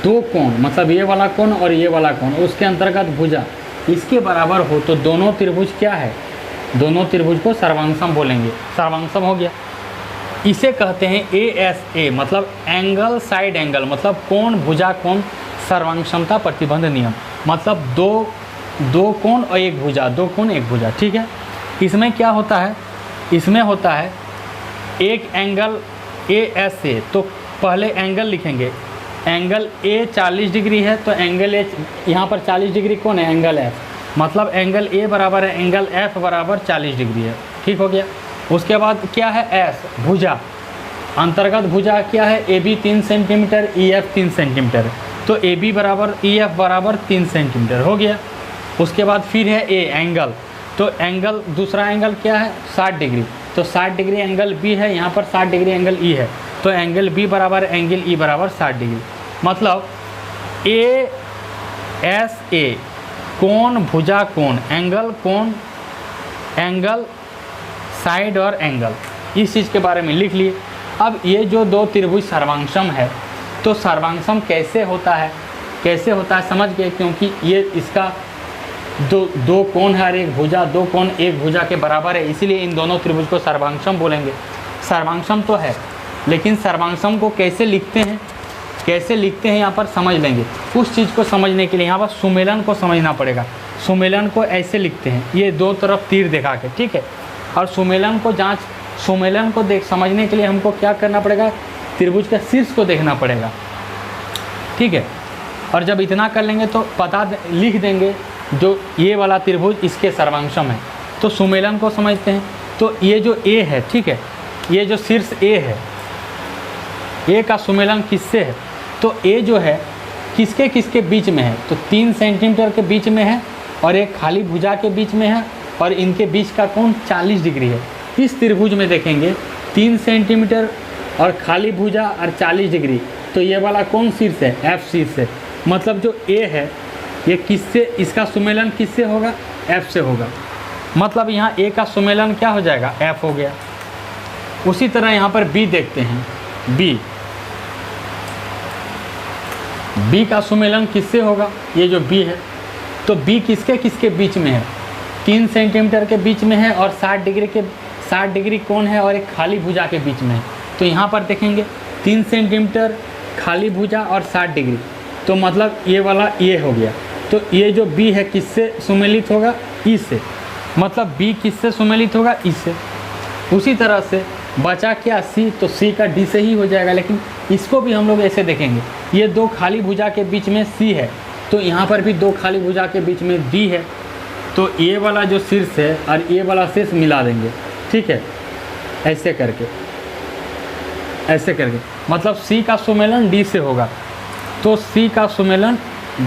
Speaker 1: 2 कोण मतलब ये वाला कोण और ये वाला कोण, उसके अंतर्गत भुजा इसके बराबर हो तो दोनों त्रिभुज क्या है, दोनों त्रिभुज को सर्वांगसम बोलेंगे। सर्वांगसम हो गया। इसे कहते हैं ASA, मतलब एंगल साइड एंगल, मतलब कोण भुजा कोण सर्वांग प्रतिबंध नियम, मतलब दो कोण और एक भुजा, दो कोण एक भुजा, ठीक है। इसमें क्या होता है, इसमें होता है एक एंगल ASA, तो पहले एंगल लिखेंगे, एंगल A 40 डिग्री है, तो एंगल A यहाँ पर 40 डिग्री कौन है, एंगल F, मतलब एंगल A बराबर है एंगल F बराबर 40 डिग्री है, ठीक हो गया। उसके बाद क्या है S भुजा, अंतर्गत भुजा क्या है, AB 3 सेंटीमीटर, EF 3 सेंटीमीटर, तो AB बराबर EF बराबर 3 सेंटीमीटर हो गया। उसके बाद फिर है A एंगल, तो एंगल दूसरा एंगल क्या है 60 डिग्री, तो 60 डिग्री एंगल B है, यहाँ पर 60 डिग्री एंगल E है, तो एंगल B बराबर एंगल E बराबर 60 डिग्री, मतलब ASA कोण भुजा कोण, एंगल कोण एंगल साइड और एंगल, इस चीज़ के बारे में लिख लिए। अब ये जो दो त्रिभुज सर्वांगसम है, तो सर्वांगसम कैसे होता है, कैसे होता है समझ गए, क्योंकि ये इसका दो कोण है और एक भुजा, दो कोण एक भुजा के बराबर है, इसीलिए इन दोनों त्रिभुज को सर्वांगसम बोलेंगे। सर्वांगसम तो है, लेकिन सर्वांगसम को कैसे लिखते हैं, कैसे लिखते हैं यहाँ पर समझ लेंगे। उस चीज़ को समझने के लिए यहाँ पर सुमेलन को समझना पड़ेगा। सुमेलन को ऐसे लिखते हैं, ये दो तरफ तीर दिखा के, ठीक है। और सुमेलन को समझने के लिए हमको क्या करना पड़ेगा, त्रिभुज का शीर्ष को देखना पड़ेगा, ठीक है। और जब इतना कर लेंगे तो लिख देंगे जो ये वाला त्रिभुज इसके सर्वांगसम है। तो सुमेलन को समझते हैं, तो ये जो A है, ठीक है, ये जो शीर्ष A है, A का सुमेलन किससे है, तो A जो है किसके किसके बीच में है, तो 3 सेंटीमीटर के बीच में है और एक खाली भुजा के बीच में है, और इनके बीच का कोण 40 डिग्री है। इस त्रिभुज में देखेंगे 3 सेंटीमीटर और खाली भुजा और 40 डिग्री, तो ये वाला कौन शीर्ष है, F शीर्ष है, मतलब जो A है ये किससे, इसका सुमेलन किससे होगा, F से होगा, मतलब यहाँ A का सुमेलन क्या हो जाएगा, F हो गया। उसी तरह यहाँ पर B देखते हैं, B का सुमेलन किससे होगा, ये जो B है, तो B किसके किसके बीच में है, 3 सेंटीमीटर के बीच में है और 60 डिग्री कोण है और एक खाली भुजा के बीच में है। तो यहाँ पर देखेंगे 3 सेंटीमीटर खाली भुजा और 60 डिग्री, तो मतलब ये वाला ये हो गया। तो ये जो B है किससे सुमेलित होगा, E से, मतलब B किससे सुमेलित होगा, E से। उसी तरह से बचा क्या C, तो C का D से ही हो जाएगा, लेकिन इसको भी हम लोग ऐसे देखेंगे, ये दो खाली भुजा के बीच में C है, तो यहाँ पर भी दो खाली भुजा के बीच में D है, तो ये वाला जो शीर्ष है और ये वाला शीर्ष मिला देंगे, ठीक है, ऐसे करके मतलब C का सुमेलन D से होगा, तो C का सुमेलन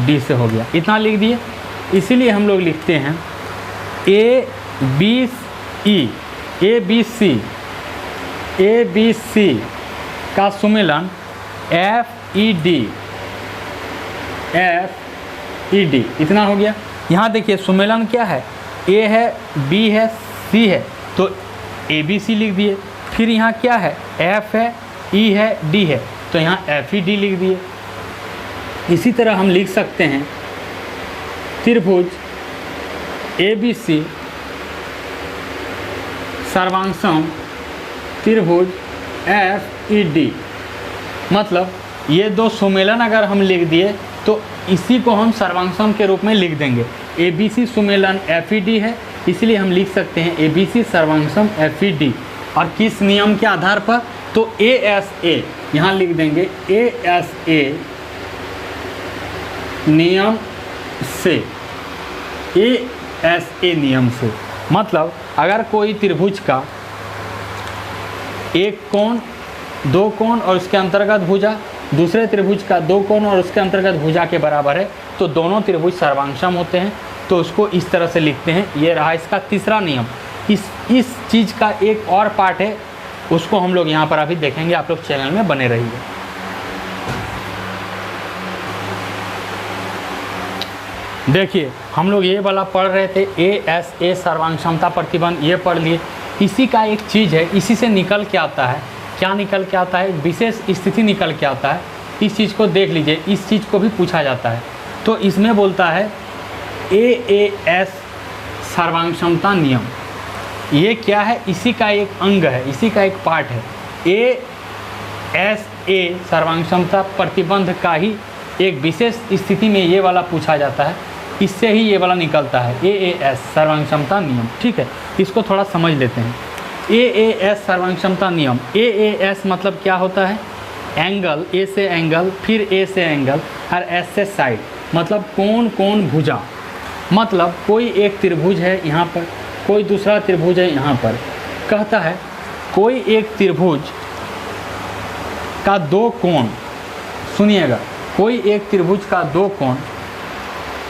Speaker 1: D से हो गया, इतना लिख दिए। इसीलिए हम लोग लिखते हैं ABC का सुमेलन FED, इतना हो गया। यहाँ देखिए सुमेलन क्या है, A है, B है, C है, तो ABC लिख दिए। फिर यहाँ क्या है, F है, E है, D है, तो यहाँ FED लिख दिए। इसी तरह हम लिख सकते हैं त्रिभुज ABC सर्वांगसम त्रिभुज FED, मतलब ये दो सुमेलन अगर हम लिख दिए तो इसी को हम सर्वांगसम के रूप में लिख देंगे। ABC सुमेलन FED है, इसलिए हम लिख सकते हैं ABC सर्वांगसम FED। और किस नियम के आधार पर, तो ASA यहाँ लिख देंगे, ASA नियम से, ASA नियम से, मतलब अगर कोई त्रिभुज का एक कोण, दो कोण और उसके अंतर्गत भुजा, दूसरे त्रिभुज का दो कोण और उसके अंतर्गत भुजा के बराबर है, तो दोनों त्रिभुज सर्वांगसम होते हैं। तो उसको इस तरह से लिखते हैं। ये रहा इसका तीसरा नियम। इस चीज़ का एक और पार्ट है, उसको हम लोग यहाँ पर अभी देखेंगे। आप लोग चैनल में बने रहिए। देखिए हम लोग ये वाला पढ़ रहे थे, ASA सर्वांगसमता प्रतिबंध, ये पढ़ लिए। इसी का एक चीज़ है, इसी से निकल के आता है, क्या निकल के आता है, विशेष स्थिति निकल के आता है। इस चीज़ को देख लीजिए, इस चीज़ को भी पूछा जाता है। तो इसमें बोलता है AAS सर्वांगसमता नियम। ये क्या है, इसी का एक अंग है, इसी का एक पार्ट है। ए एस ए सर्वांग प्रतिबंध का ही एक विशेष स्थिति में ये वाला पूछा जाता है, इससे ही ये वाला निकलता है AAS सर्वांग नियम। ठीक है, इसको थोड़ा समझ लेते हैं। AAS सर्वांग नियम, AAS मतलब क्या होता है? एंगल, ए से एंगल, फिर ए से एंगल और एस से साइड, मतलब कोण भुजा। मतलब कोई एक त्रिभुज है यहाँ पर, कोई दूसरा त्रिभुज है यहाँ पर। कहता है कोई एक त्रिभुज का दो कोण, सुनिएगा, कोई एक त्रिभुज का दो कोण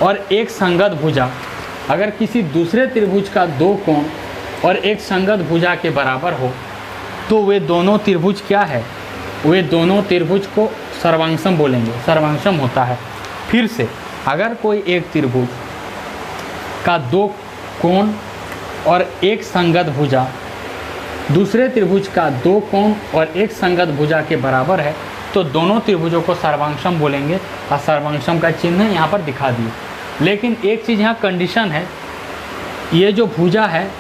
Speaker 1: और एक संगत भुजा अगर किसी दूसरे त्रिभुज का दो कोण और एक संगत भुजा के बराबर हो तो वे दोनों त्रिभुज क्या है? वे दोनों त्रिभुज को सर्वांगसम बोलेंगे, सर्वांगसम होता है। फिर से, अगर कोई एक त्रिभुज का दो कोण और एक संगत भुजा दूसरे त्रिभुज का दो कोण और एक संगत भुजा के बराबर है तो दोनों त्रिभुजों को सर्वांगसम बोलेंगे और सर्वांगसम का चिन्ह यहाँ पर दिखा दिए। लेकिन एक चीज़ यहाँ कंडीशन है, ये जो भुजा है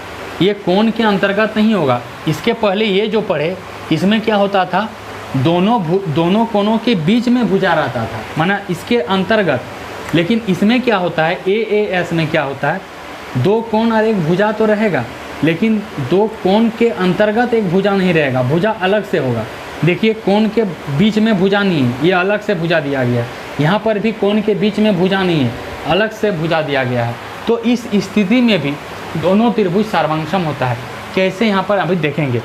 Speaker 1: ये कोण के अंतर्गत नहीं होगा। इसके पहले ये जो पढ़े इसमें क्या होता था? दोनों कोणों के बीच में भुजा रहता था, माना इसके अंतर्गत। लेकिन इसमें क्या होता है, AAS में क्या होता है? दो कोण और एक भुजा तो रहेगा, लेकिन दो कोण के अंतर्गत एक भुजा नहीं रहेगा, भुजा अलग से होगा। देखिए, कोण के बीच में भुजा नहीं है, ये अलग से भुजा दिया गया है। यहाँ पर भी कोण के बीच में भुजा नहीं है, अलग से भुजा दिया गया है। तो इस स्थिति में भी दोनों त्रिभुज सर्वांगसम होता है। कैसे, यहाँ पर अभी देखेंगे।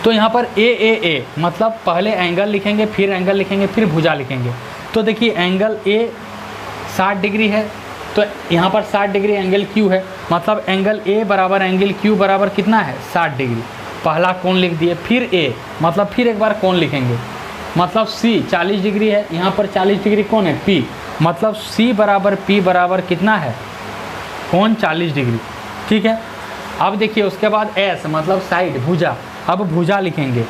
Speaker 1: तो यहाँ पर AAA मतलब पहले एंगल लिखेंगे, फिर एंगल लिखेंगे, फिर भुजा लिखेंगे। तो देखिए, एंगल A 60 डिग्री है, तो यहाँ पर 60 डिग्री एंगल Q है, मतलब एंगल A बराबर एंगल Q बराबर कितना है? 60 डिग्री। पहला कोण लिख दिए। फिर A मतलब फिर एक बार कोण लिखेंगे, मतलब C 40 डिग्री है, यहाँ पर 40 डिग्री कौन है? P, मतलब C बराबर P बराबर कितना है? कोण 40 डिग्री। ठीक है, अब देखिए उसके बाद S मतलब साइड, भुजा। अब भुजा लिखेंगे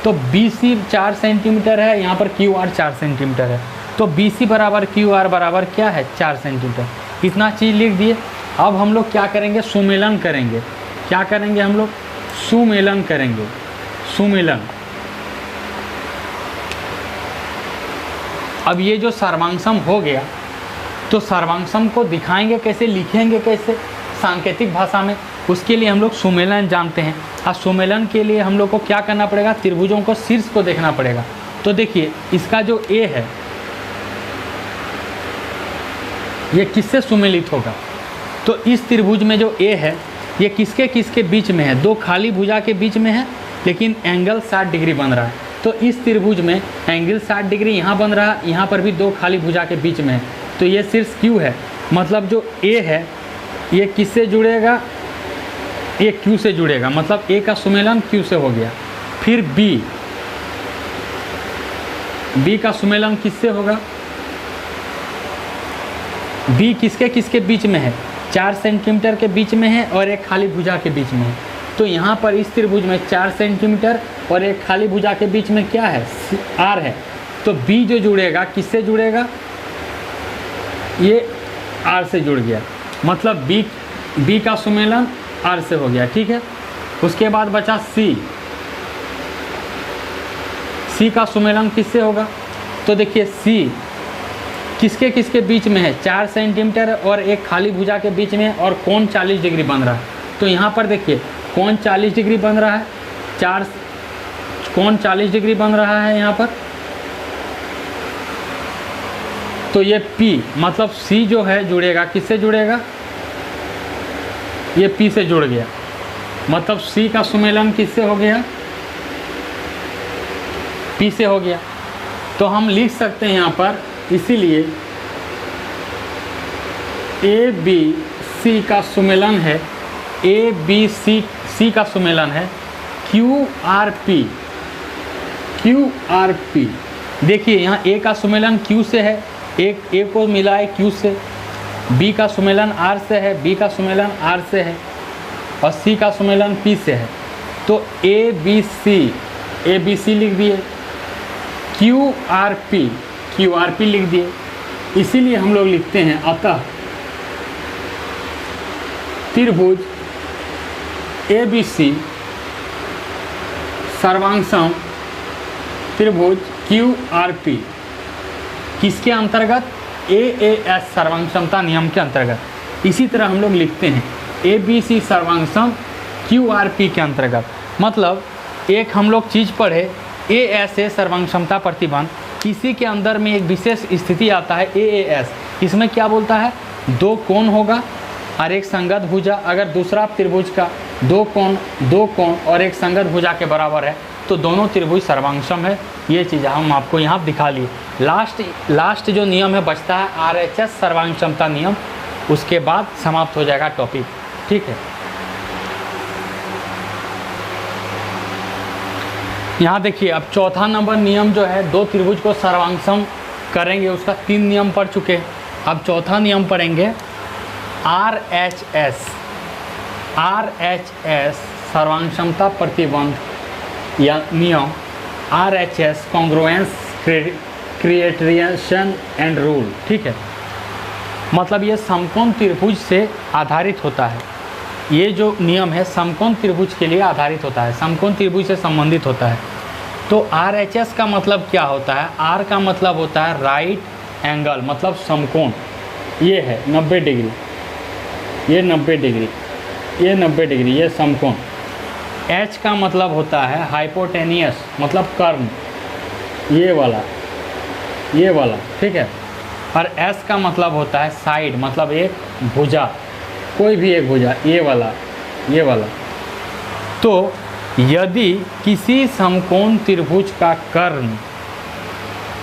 Speaker 1: तो BC 4 सेंटीमीटर है, यहाँ पर QR 4 सेंटीमीटर है, तो BC बराबर QR बराबर क्या है? 4 सेंटीमीटर। इतना चीज़ लिख दिए। अब हम लोग क्या करेंगे? सुमेलन करेंगे। क्या करेंगे हम लोग? सुमेलन करेंगे, सुमेलन। अब ये जो सर्वांगसम हो गया, तो सर्वांगसम को दिखाएंगे कैसे, लिखेंगे कैसे सांकेतिक भाषा में? उसके लिए हम लोग सुमेलन जानते हैं। और सुमेलन के लिए हम लोग को क्या करना पड़ेगा? त्रिभुजों को शीर्ष को देखना पड़ेगा। तो देखिए, इसका जो A है ये किससे सुमेलित होगा? तो इस त्रिभुज में जो A है ये किसके किसके बीच में है? दो खाली भुजा के बीच में है, लेकिन एंगल 60 डिग्री बन रहा है। तो इस त्रिभुज में एंगल 60 डिग्री यहाँ बन रहा है, यहाँ पर भी दो खाली भुजा के बीच में है, तो ये शीर्ष Q है। मतलब जो A है ये किससे जुड़ेगा? ये Q से जुड़ेगा, मतलब A का सुमेलन Q से हो गया। फिर B का सुमेलन किससे होगा? B किसके किसके बीच में है? 4 सेंटीमीटर के बीच में है और एक खाली भुजा के बीच में है। तो यहाँ पर इस त्रिभुज में 4 सेंटीमीटर और एक खाली भुजा के बीच में क्या है? R है। तो B जो जुड़ेगा किससे जुड़ेगा? ये R से जुड़ गया, मतलब B का सुमेलन R से हो गया। ठीक है, उसके बाद बचा C का सुमेलन किससे होगा? तो देखिए, C किसके किसके बीच में है? 4 सेंटीमीटर और एक खाली भुजा के बीच में, और कोण 40 डिग्री बन रहा है। तो यहाँ पर देखिए, कोण 40 डिग्री बन रहा है, कोण 40 डिग्री बन रहा है यहाँ पर। तो ये P मतलब C जो है जुड़ेगा, किससे जुड़ेगा? ये P से जुड़ गया, मतलब C का सुमेलन किससे हो गया? P से हो गया। तो हम लिख सकते हैं यहाँ पर, इसीलिए ABC का सुमेलन है, ABC का सुमेलन है QRP। देखिए, यहाँ A का सुमेलन Q से है, एक A को मिला है Q से, B का सुमेलन R से है, B का सुमेलन R से है, और C का सुमेलन P से है। तो ABC लिख दिए, QRP लिख दिए। इसीलिए हम लोग लिखते हैं, अतः त्रिभुज ABC सर्वांगसम त्रिभुज QRP किसके अंतर्गत? AAS सर्वांगसमता नियम के अंतर्गत। इसी तरह हम लोग लिखते हैं ABC सर्वांगसम QRP के अंतर्गत। मतलब एक हम लोग चीज़ पढ़े ASA सर्वांगसमता प्रतिबंध, किसी के अंदर में एक विशेष स्थिति आता है AAS। इसमें क्या बोलता है? दो कोण होगा और एक संगत भुजा। अगर दूसरा त्रिभुज का दो कोण और एक संगत भुजा के बराबर है तो दोनों त्रिभुज सर्वांगसम है। ये चीज़ हम आपको यहाँ दिखा लिए। लास्ट जो नियम है बचता है RHS सर्वांगसमता नियम, उसके बाद समाप्त हो जाएगा टॉपिक। ठीक है, यहाँ देखिए अब चौथा नंबर नियम जो है दो त्रिभुज को सर्वांगसम करेंगे, उसका 3 नियम पढ़ चुके हैं। अब चौथा नियम पढ़ेंगे RHS सर्वांगसमता प्रतिबंध या नियम RHS congruence criterion and rule. ठीक है, मतलब ये समकोण त्रिभुज से आधारित होता है। ये जो नियम है समकोण त्रिभुज के लिए आधारित होता है, समकोण त्रिभुज से संबंधित होता है। तो RHS का मतलब क्या होता है? R का मतलब होता है राइट एंगल, मतलब समकोण। ये है 90 डिग्री, ये 90 डिग्री, ये 90 डिग्री, ये समकोण। H का मतलब होता है हाइपोटेनियस, मतलब कर्ण, ये वाला। ठीक है, और S का मतलब होता है साइड, मतलब एक भुजा, कोई भी एक भुजा, ये वाला। तो यदि किसी समकोण त्रिभुज का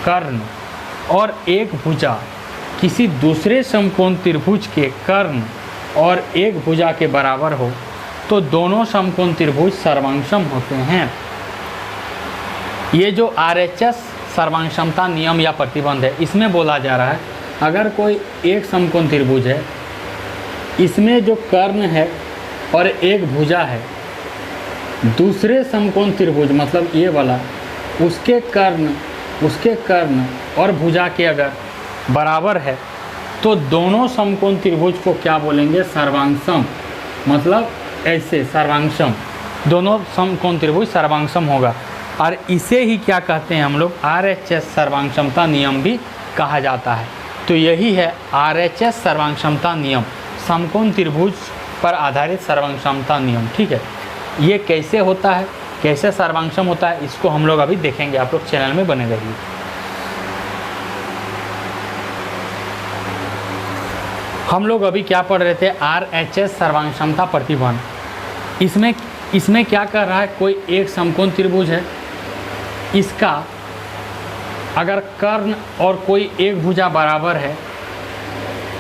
Speaker 1: कर्ण और एक भुजा किसी दूसरे समकोण त्रिभुज के कर्ण और एक भुजा के बराबर हो तो दोनों समकोण त्रिभुज सर्वांगसम होते हैं। ये जो RHS सर्वांगसमता नियम या प्रतिबंध है, इसमें बोला जा रहा है अगर कोई एक समकोण त्रिभुज है, इसमें जो कर्ण है और एक भुजा है, दूसरे समकोण त्रिभुज मतलब ये वाला, उसके कर्ण और भुजा के अगर बराबर है तो दोनों समकोण त्रिभुज को क्या बोलेंगे? सर्वांगसम। मतलब ऐसे सर्वांगसम, दोनों समकोण त्रिभुज सर्वांगसम होगा। और इसे ही क्या कहते हैं हम लोग? RHS सर्वांगसमता नियम भी कहा जाता है। तो यही है RHS सर्वांगसमता नियम, समकोण त्रिभुज पर आधारित सर्वांगसमता नियम। ठीक है, ये कैसे होता है, कैसे सर्वांगसम होता है, इसको हम लोग अभी देखेंगे। आप लोग चैनल में बने रहिए। हम लोग अभी क्या पढ़ रहे थे? RHS सर्वांगसमता प्रतिबंध। इसमें क्या कर रहा है? कोई एक समकोण त्रिभुज है, इसका अगर कर्ण और कोई एक भुजा बराबर है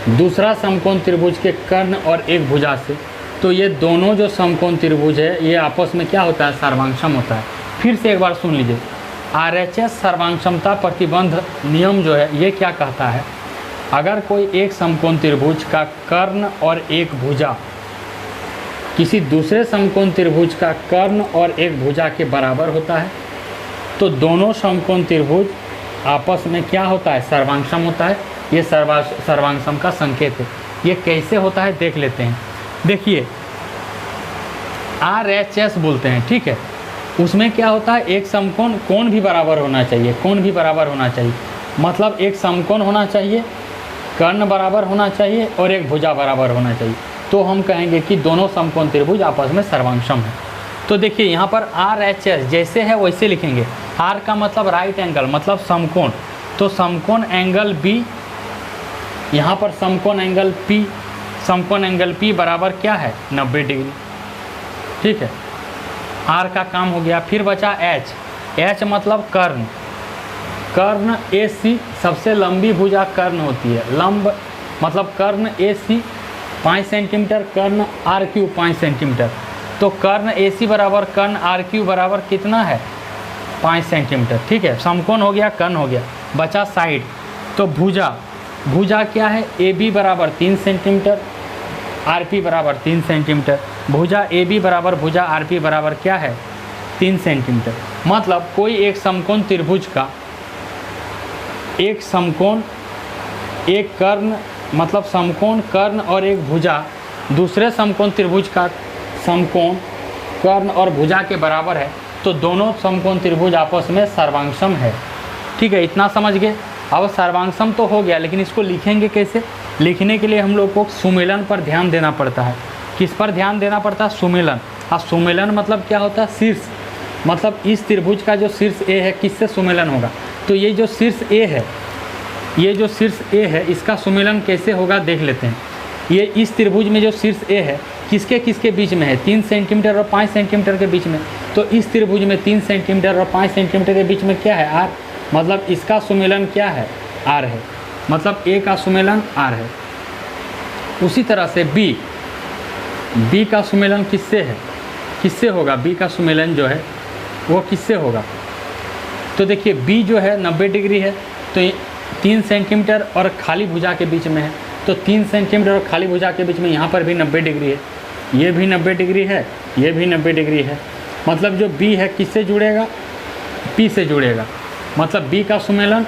Speaker 1: दूसरा समकोण त्रिभुज के कर्ण और एक भुजा से, तो ये दोनों जो समकोण त्रिभुज है ये आपस में क्या होता है? सर्वांगसम होता है। फिर से एक बार सुन लीजिए, RHS सर्वांगसमता प्रतिबंध नियम जो है ये क्या कहता है? अगर कोई एक समकोण त्रिभुज का कर्ण और एक भुजा किसी दूसरे समकोण त्रिभुज का कर्ण और एक भुजा के बराबर होता है तो दोनों समकोण त्रिभुज आपस में क्या होता है? सर्वांगसम होता है। ये सर्वांगसम का संकेत है। ये कैसे होता है देख लेते हैं। देखिए RHS बोलते हैं, ठीक है, उसमें क्या होता है? एक समकोण कोण भी बराबर होना चाहिए, मतलब एक समकोण होना चाहिए, कर्ण बराबर होना चाहिए और एक भुजा बराबर होना चाहिए, तो हम कहेंगे कि दोनों समकोण त्रिभुज आपस में सर्वांगसम है। तो देखिए यहाँ पर RHS जैसे है वैसे लिखेंगे। R का मतलब राइट एंगल, मतलब समकोण, तो समकोण एंगल B, यहाँ पर समकोण एंगल P बराबर क्या है? 90 डिग्री। ठीक है, R का काम हो गया। फिर बचा H मतलब कर्ण AC, सबसे लंबी भुजा कर्ण होती है। लंब मतलब कर्ण AC 5 सेंटीमीटर, कर्ण RQ 5 सेंटीमीटर, तो कर्ण AC बराबर कर्ण RQ बराबर कितना है? 5 सेंटीमीटर। ठीक है, समकोण हो गया, कर्ण हो गया, बचा साइड। तो भुजा क्या है? AB बराबर 3 सेंटीमीटर, RP बराबर 3 सेंटीमीटर। भुजा AB बराबर भुजा RP बराबर क्या है? 3 सेंटीमीटर। मतलब कोई एक समकोण त्रिभुज का एक समकोण, एक कर्ण, मतलब समकोण कर्ण और एक भुजा दूसरे समकोण त्रिभुज का समकोण कर्ण और भुजा के बराबर है तो दोनों समकोण त्रिभुज आपस में सर्वांगसम है। ठीक है, इतना समझ गए। अब सर्वांगसम तो हो गया, लेकिन इसको लिखेंगे कैसे? लिखने के लिए हम लोग को सुमेलन पर ध्यान देना पड़ता है। किस पर ध्यान देना पड़ता है? सुमेलन। अब सुमेलन मतलब क्या होता है? शीर्ष। मतलब इस त्रिभुज का जो शीर्ष ए है किससे सुमेलन होगा? तो ये जो शीर्ष ए है, ये जो शीर्ष ए है, इसका सुमेलन कैसे होगा देख लेते हैं। ये इस त्रिभुज में जो शीर्ष ए है किसके किसके बीच में है? 3 सेंटीमीटर और 5 सेंटीमीटर के बीच में। तो इस त्रिभुज में 3 सेंटीमीटर और 5 सेंटीमीटर के बीच में क्या है? आर। मतलब इसका सुमेलन क्या है? आर है। मतलब ए का सुमेलन आर है। उसी तरह से बी का सुमेलन किससे है? किससे होगा? बी का सुमेलन जो है वो किससे होगा? तो देखिए बी जो है 90 डिग्री है, तो 3 सेंटीमीटर और खाली भुजा के बीच में है, तो 3 सेंटीमीटर और खाली भुजा के बीच में यहाँ पर भी 90 डिग्री है, ये भी 90 डिग्री है, ये भी 90 डिग्री है। मतलब जो बी है किससे जुड़ेगा? पी से जुड़ेगा। मतलब बी का सुमेलन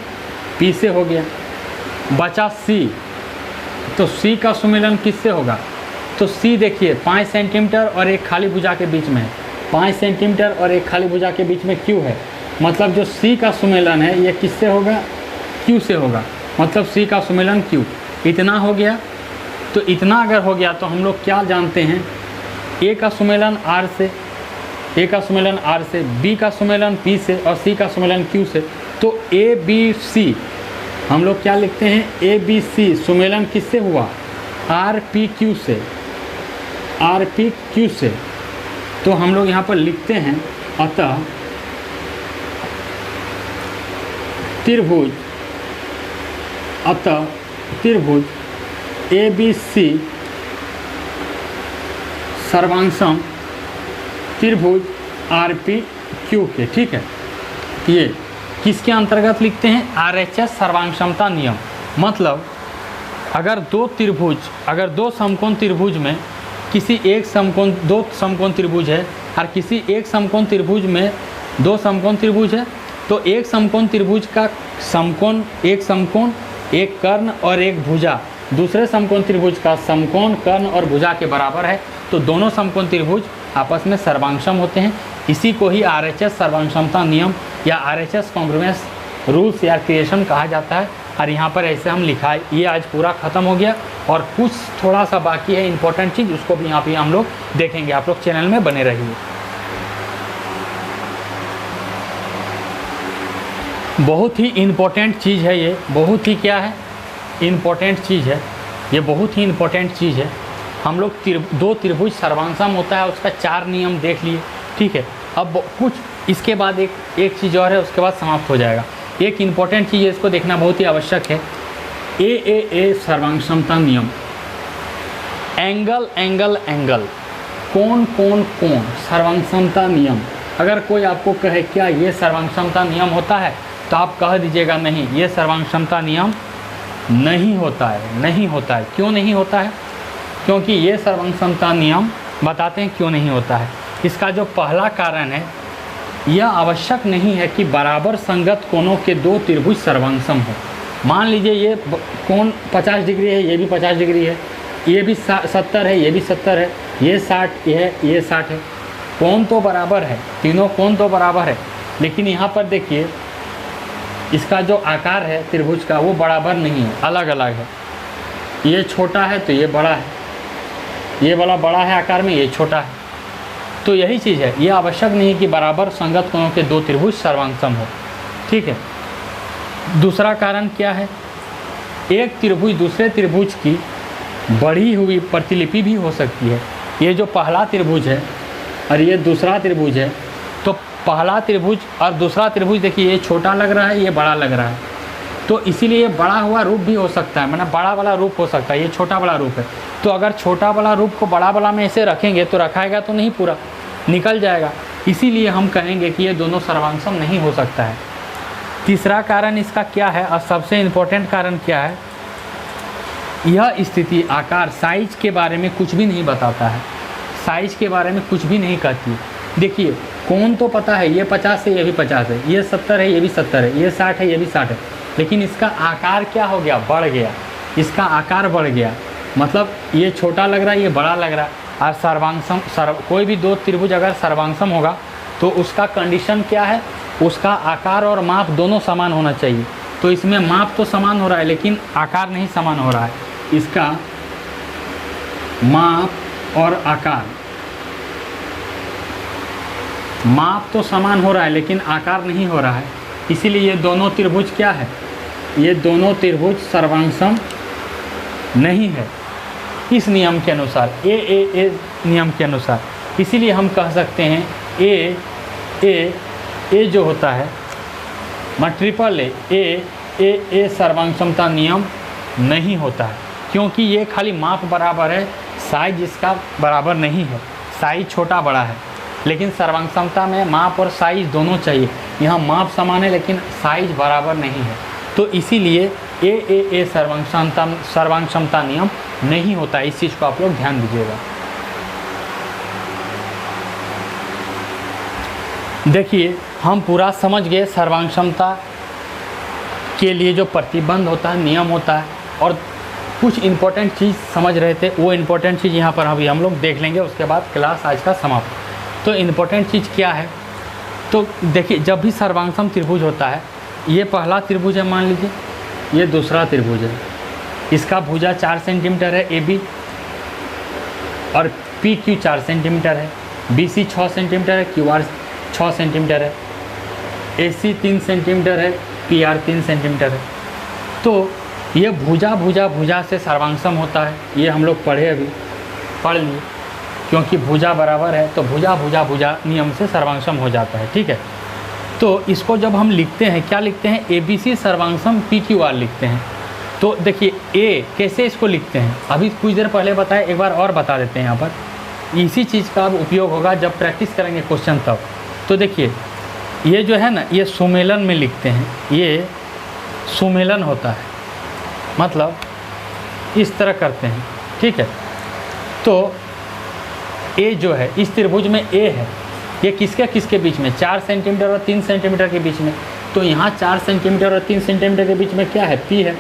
Speaker 1: पी से हो गया। बचा सी, तो सी का सुमेलन किससे होगा? तो सी देखिए 5 सेंटीमीटर और एक खाली भुजा के बीच में है, 5 सेंटीमीटर और एक खाली भुजा के बीच में क्यू है। मतलब जो सी का सुमेलन है ये किससे होगा? क्यू से होगा। मतलब सी का सुमेलन क्यू। इतना हो गया। तो इतना अगर हो गया तो हम लोग क्या जानते हैं? ए का सुमेलन आर से, ए का सुमेलन आर से, बी का सुमेलन पी से और सी का सुमेलन क्यू से। तो ए बी सी हम लोग क्या लिखते हैं? ए बी सी सुमेलन किससे हुआ? आर पी क्यू से, आर पी क्यू से। तो हम लोग यहाँ पर लिखते हैं अतः त्रिभुज, अतः त्रिभुज ए बी सी सर्वांगसम त्रिभुज आर पी क्यू के। ठीक है, ये किसके अंतर्गत लिखते हैं? RHS सर्वांगसमता नियम। मतलब अगर दो समकोण त्रिभुज में किसी एक समकोण, दो समकोण त्रिभुज है और किसी एक समकोण त्रिभुज में दो समकोण त्रिभुज है, तो एक समकोण त्रिभुज का समकोण, एक समकोण, एक कर्ण और एक भुजा दूसरे समकोण त्रिभुज का समकोण, कर्ण और भुजा के बराबर है, तो दोनों समकोण त्रिभुज आपस में सर्वांगसम होते हैं। इसी को ही RHS सर्वांगसमता नियम या RHS कॉन्ग्रुएंस रूल्स या क्रिएशन कहा जाता है। और यहाँ पर ऐसे हम लिखा है। ये आज पूरा ख़त्म हो गया और कुछ थोड़ा सा बाकी है इंपॉर्टेंट चीज़, उसको भी यहाँ पे हम लोग देखेंगे। आप लोग चैनल में बने रहिए। बहुत ही इम्पोर्टेंट चीज़ है ये, बहुत ही क्या है? इम्पोर्टेंट चीज़ है ये, बहुत ही इम्पोर्टेंट चीज़ है। हम लोग दो त्रिभुज सर्वांगसम होता है, उसका 4 नियम देख लिए। ठीक है, अब कुछ इसके बाद एक चीज़ और है, उसके बाद समाप्त हो जाएगा। एक इम्पॉर्टेंट चीज़ है, इसको देखना बहुत ही आवश्यक है। ए सर्वांगसमता नियम। एंगल एंगल एंगल, कोण कोण कोण, सर्वांगसमता नियम। अगर कोई आपको कहे क्या ये सर्वांगसमता नियम होता है, तो आप कह दीजिएगा नहीं, ये सर्वांगसमता नियम नहीं होता है, नहीं होता है। क्यों नहीं होता है? क्योंकि ये सर्वांगसमता नियम बताते हैं क्यों नहीं होता है। इसका जो पहला कारण है, यह आवश्यक नहीं है कि बराबर संगत कोणों के दो त्रिभुज सर्वांगसम हो। मान लीजिए ये कोण 50 डिग्री है, ये भी 50 डिग्री है, ये भी 70 है, ये भी 70 है, ये 60 है, ये 60 है। कोण तो बराबर है, तीनों कोण तो बराबर है, लेकिन यहाँ पर देखिए इसका जो आकार है त्रिभुज का वो बराबर नहीं है, अलग अलग है। ये छोटा है तो ये बड़ा है, ये वाला बड़ा है आकार में, ये छोटा है। तो यही चीज़ है, ये आवश्यक नहीं है कि बराबर संगत कोणों के दो त्रिभुज सर्वांगसम हो। ठीक है, दूसरा कारण क्या है? एक त्रिभुज दूसरे त्रिभुज की बढ़ी हुई प्रतिलिपि भी हो सकती है। ये जो पहला त्रिभुज है और ये दूसरा त्रिभुज है, तो पहला त्रिभुज और दूसरा त्रिभुज देखिए, ये छोटा लग रहा है, ये बड़ा लग रहा है, तो इसीलिए बड़ा हुआ रूप भी हो सकता है, मतलब बड़ा वाला रूप हो सकता है। ये छोटा वाला रूप है, तो अगर छोटा वाला रूप को बड़ा वाला में ऐसे रखेंगे तो रखाएगा तो नहीं, पूरा निकल जाएगा। इसीलिए हम कहेंगे कि ये दोनों सर्वांगसम नहीं हो सकता है। तीसरा कारण इसका क्या है और सबसे इम्पोर्टेंट कारण क्या है? यह स्थिति आकार साइज के बारे में कुछ भी नहीं बताता है, साइज के बारे में कुछ भी नहीं कहती। देखिए कोण तो पता है, ये 50 है, ये भी 50 है, ये 70 है, ये भी 70 है, ये 60 है, ये भी 60 है, लेकिन इसका आकार क्या हो गया? बढ़ गया, इसका आकार बढ़ गया। मतलब ये छोटा लग रहा है, ये बड़ा लग रहा है। और सर्वांगसम कोई भी दो त्रिभुज अगर सर्वांगसम होगा तो उसका कंडीशन क्या है, उसका आकार और माप दोनों समान होना चाहिए। तो इसमें माप तो समान हो रहा है लेकिन आकार नहीं समान हो रहा है। इसका माप और आकार, माप तो समान हो रहा है लेकिन आकार नहीं हो रहा है, इसीलिए ये दोनों त्रिभुज क्या है, ये दोनों त्रिभुज सर्वांगसम नहीं है इस नियम के अनुसार, ए नियम के अनुसार। इसीलिए हम कह सकते हैं ए जो होता है ट्रिपल ए सर्वांगसमता नियम नहीं होता है, क्योंकि ये खाली माप बराबर है, साइज इसका बराबर नहीं है, साइज छोटा बड़ा है। लेकिन सर्वांगसमता में माप और साइज दोनों चाहिए, यहाँ माप समान है लेकिन साइज बराबर नहीं है। तो इसीलिए ए सर्वांगसमता नियम नहीं होता है। इस चीज़ को आप लोग ध्यान दीजिएगा। देखिए हम पूरा समझ गए सर्वांगसमता के लिए जो प्रतिबंध होता है, नियम होता है, और कुछ इम्पोर्टेंट चीज़ समझ रहे थे, वो इम्पोर्टेंट चीज़ यहाँ पर अभी हम लोग देख लेंगे, उसके बाद क्लास आज का समाप्त। तो इम्पोर्टेंट चीज़ क्या है, तो देखिए जब भी सर्वांगसम त्रिभुज होता है, ये पहला त्रिभुज है मान लीजिए, ये दूसरा त्रिभुज है, इसका भुजा 4 सेंटीमीटर है AB, और PQ 4 सेंटीमीटर है, BC 6 सेंटीमीटर है, QR 6 सेंटीमीटर है, AC 3 सेंटीमीटर है, PR 3 सेंटीमीटर है। तो ये भुजा से सर्वांगसम होता है, ये हम लोग पढ़े, अभी पढ़ लिए, क्योंकि भुजा बराबर है तो भुजा नियम से सर्वांगसम हो जाता है। ठीक है, तो इसको जब हम लिखते हैं, क्या लिखते हैं, ABC सर्वांगसम PQR लिखते हैं। तो देखिए ए कैसे इसको लिखते हैं, अभी कुछ देर पहले बताया, एक बार और बता देते हैं। यहाँ पर इसी चीज़ का उपयोग होगा जब प्रैक्टिस करेंगे क्वेश्चन तब। तो देखिए ये जो है ना, ये सुमेलन में लिखते हैं, ये सुमेलन होता है, मतलब इस तरह करते हैं। ठीक है, तो ए जो है इस त्रिभुज में ए है, ये किसके बीच में, 4 सेंटीमीटर और 3 सेंटीमीटर के बीच में। तो यहाँ 4 सेंटीमीटर और 3 सेंटीमीटर के बीच में क्या है, P है,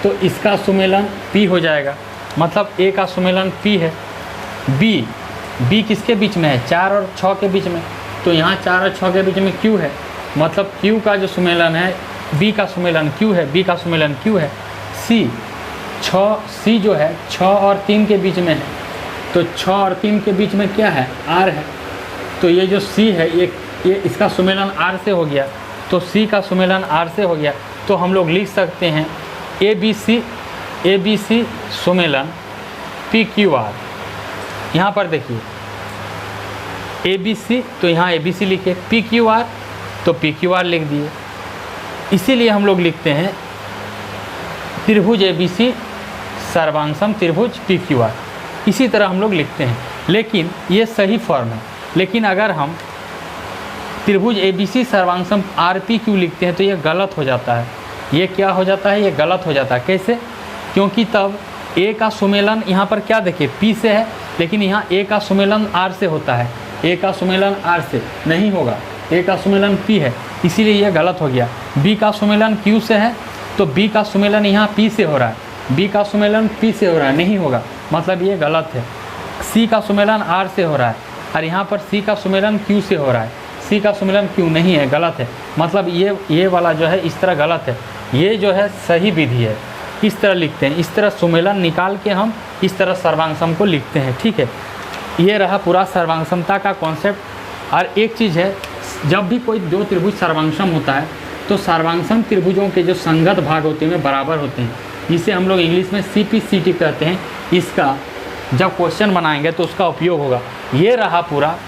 Speaker 1: तो इसका सुमेलन P हो जाएगा, मतलब A का सुमेलन P है। B किसके बीच में है, 4 और 6 के बीच में, तो यहाँ 4 और 6 के बीच में Q है, मतलब Q का जो सुमेलन है, B का सुमेलन Q है, B का सुमेलन Q है। C जो है 6 और 3 के बीच में है, तो 6 और 3 के बीच में क्या है, R है, तो ये जो C है ये इसका सुमेलन R से हो गया, तो C का सुमेलन R से हो गया। तो हम लोग लिख सकते हैं ABC सुमेलन PQR। यहाँ पर देखिए ABC, तो यहाँ ABC लिखे, PQR तो PQR लिख दिए। इसीलिए हम लोग लिखते हैं त्रिभुज ABC सर्वांगसम त्रिभुज PQR, इसी तरह हम लोग लिखते हैं। लेकिन ये सही फॉर्म है, लेकिन अगर हम त्रिभुज ABC सर्वांगसम RPQ लिखते हैं तो ये गलत हो जाता है। ये क्या हो जाता है, ये गलत हो जाता है। कैसे, क्योंकि तब A का सुमेलन यहाँ पर क्या देखिए P से है, लेकिन यहाँ A का सुमेलन R से होता है, A का सुमेलन R से नहीं होगा, A का सुमेलन P है, इसीलिए यह गलत हो गया। B का सुमेलन Q से है, तो B का सुमेलन यहाँ P से हो रहा है, B का सुमेलन P से हो रहा है, नहीं होगा, मतलब ये गलत है। C का सुमेलन R से हो रहा है और यहाँ पर C का सुमेलन Q से हो रहा है, C का सुमेलन Q नहीं है, गलत है, मतलब ये वाला जो है इस तरह गलत है। ये जो है सही विधि है, इस तरह लिखते हैं, इस तरह सुमेलन निकाल के हम इस तरह सर्वांगसम को लिखते हैं। ठीक है, ये रहा पूरा सर्वांगसमता का कॉन्सेप्ट। और एक चीज़ है, जब भी कोई दो त्रिभुज सर्वांगसम होता है तो सर्वांगसम त्रिभुजों के जो संगत भाग होते हैं बराबर होते हैं, जिसे हम लोग इंग्लिश में CPCT कहते हैं। इसका जब क्वेश्चन बनाएंगे तो उसका उपयोग होगा। ये रहा पूरा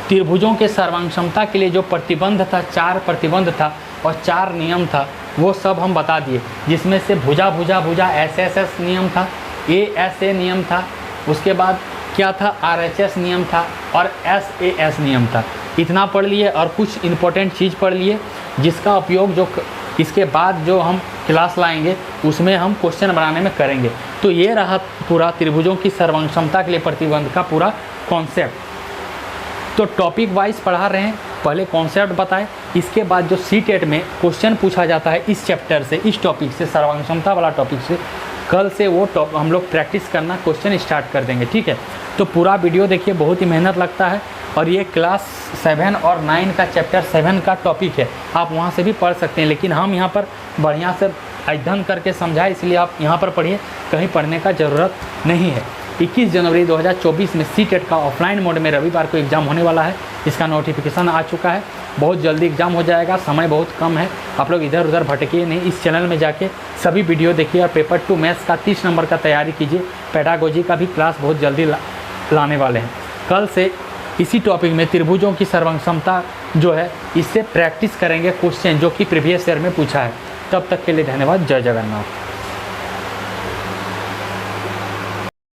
Speaker 1: त्रिभुजों के सर्वांगसमता के लिए जो प्रतिबंध था, 4 प्रतिबंध था और 4 नियम था, वो सब हम बता दिए, जिसमें से भुजा SSS नियम था, ASA नियम था, उसके बाद क्या था, RHS नियम था और SAS नियम था। इतना पढ़ लिए और कुछ इम्पोर्टेंट चीज़ पढ़ लिए, जिसका उपयोग जो इसके बाद जो हम क्लास लाएंगे उसमें हम क्वेश्चन बनाने में करेंगे। तो ये रहा पूरा त्रिभुजों की सर्वांगसमता के लिए प्रतिबंध का पूरा कॉन्सेप्ट। तो टॉपिक वाइज पढ़ा रहे हैं, पहले कॉन्सेप्ट बताए, इसके बाद जो CTET में क्वेश्चन पूछा जाता है इस चैप्टर से, इस टॉपिक से, सर्वांगसमता वाला टॉपिक से, कल से वो हम लोग प्रैक्टिस करना, क्वेश्चन स्टार्ट कर देंगे। ठीक है, तो पूरा वीडियो देखिए, बहुत ही मेहनत लगता है और ये क्लास 7 और 9 का चैप्टर 7 का टॉपिक है, आप वहाँ से भी पढ़ सकते हैं। लेकिन हम यहाँ पर बढ़िया से अध्ययन करके समझाए, इसलिए आप यहाँ पर पढ़िए, कहीं पढ़ने का ज़रूरत नहीं है। 21 जनवरी 2024 में सीटेट का ऑफलाइन मोड में रविवार को एग्ज़ाम होने वाला है। इसका नोटिफिकेशन आ चुका है, बहुत जल्दी एग्ज़ाम हो जाएगा, समय बहुत कम है। आप लोग इधर उधर भटकिए नहीं, इस चैनल में जाके सभी वीडियो देखिए और पेपर 2 मैथ्स का 30 नंबर का तैयारी कीजिए। पेडागोजी का भी क्लास बहुत जल्दी लाने वाले हैं। कल से इसी टॉपिक में त्रिभुजों की सर्वसमता जो है, इससे प्रैक्टिस करेंगे क्वेश्चन जो कि प्रीवियस ईयर में पूछा है। तब तक के लिए धन्यवाद। जय जगन्नाथ।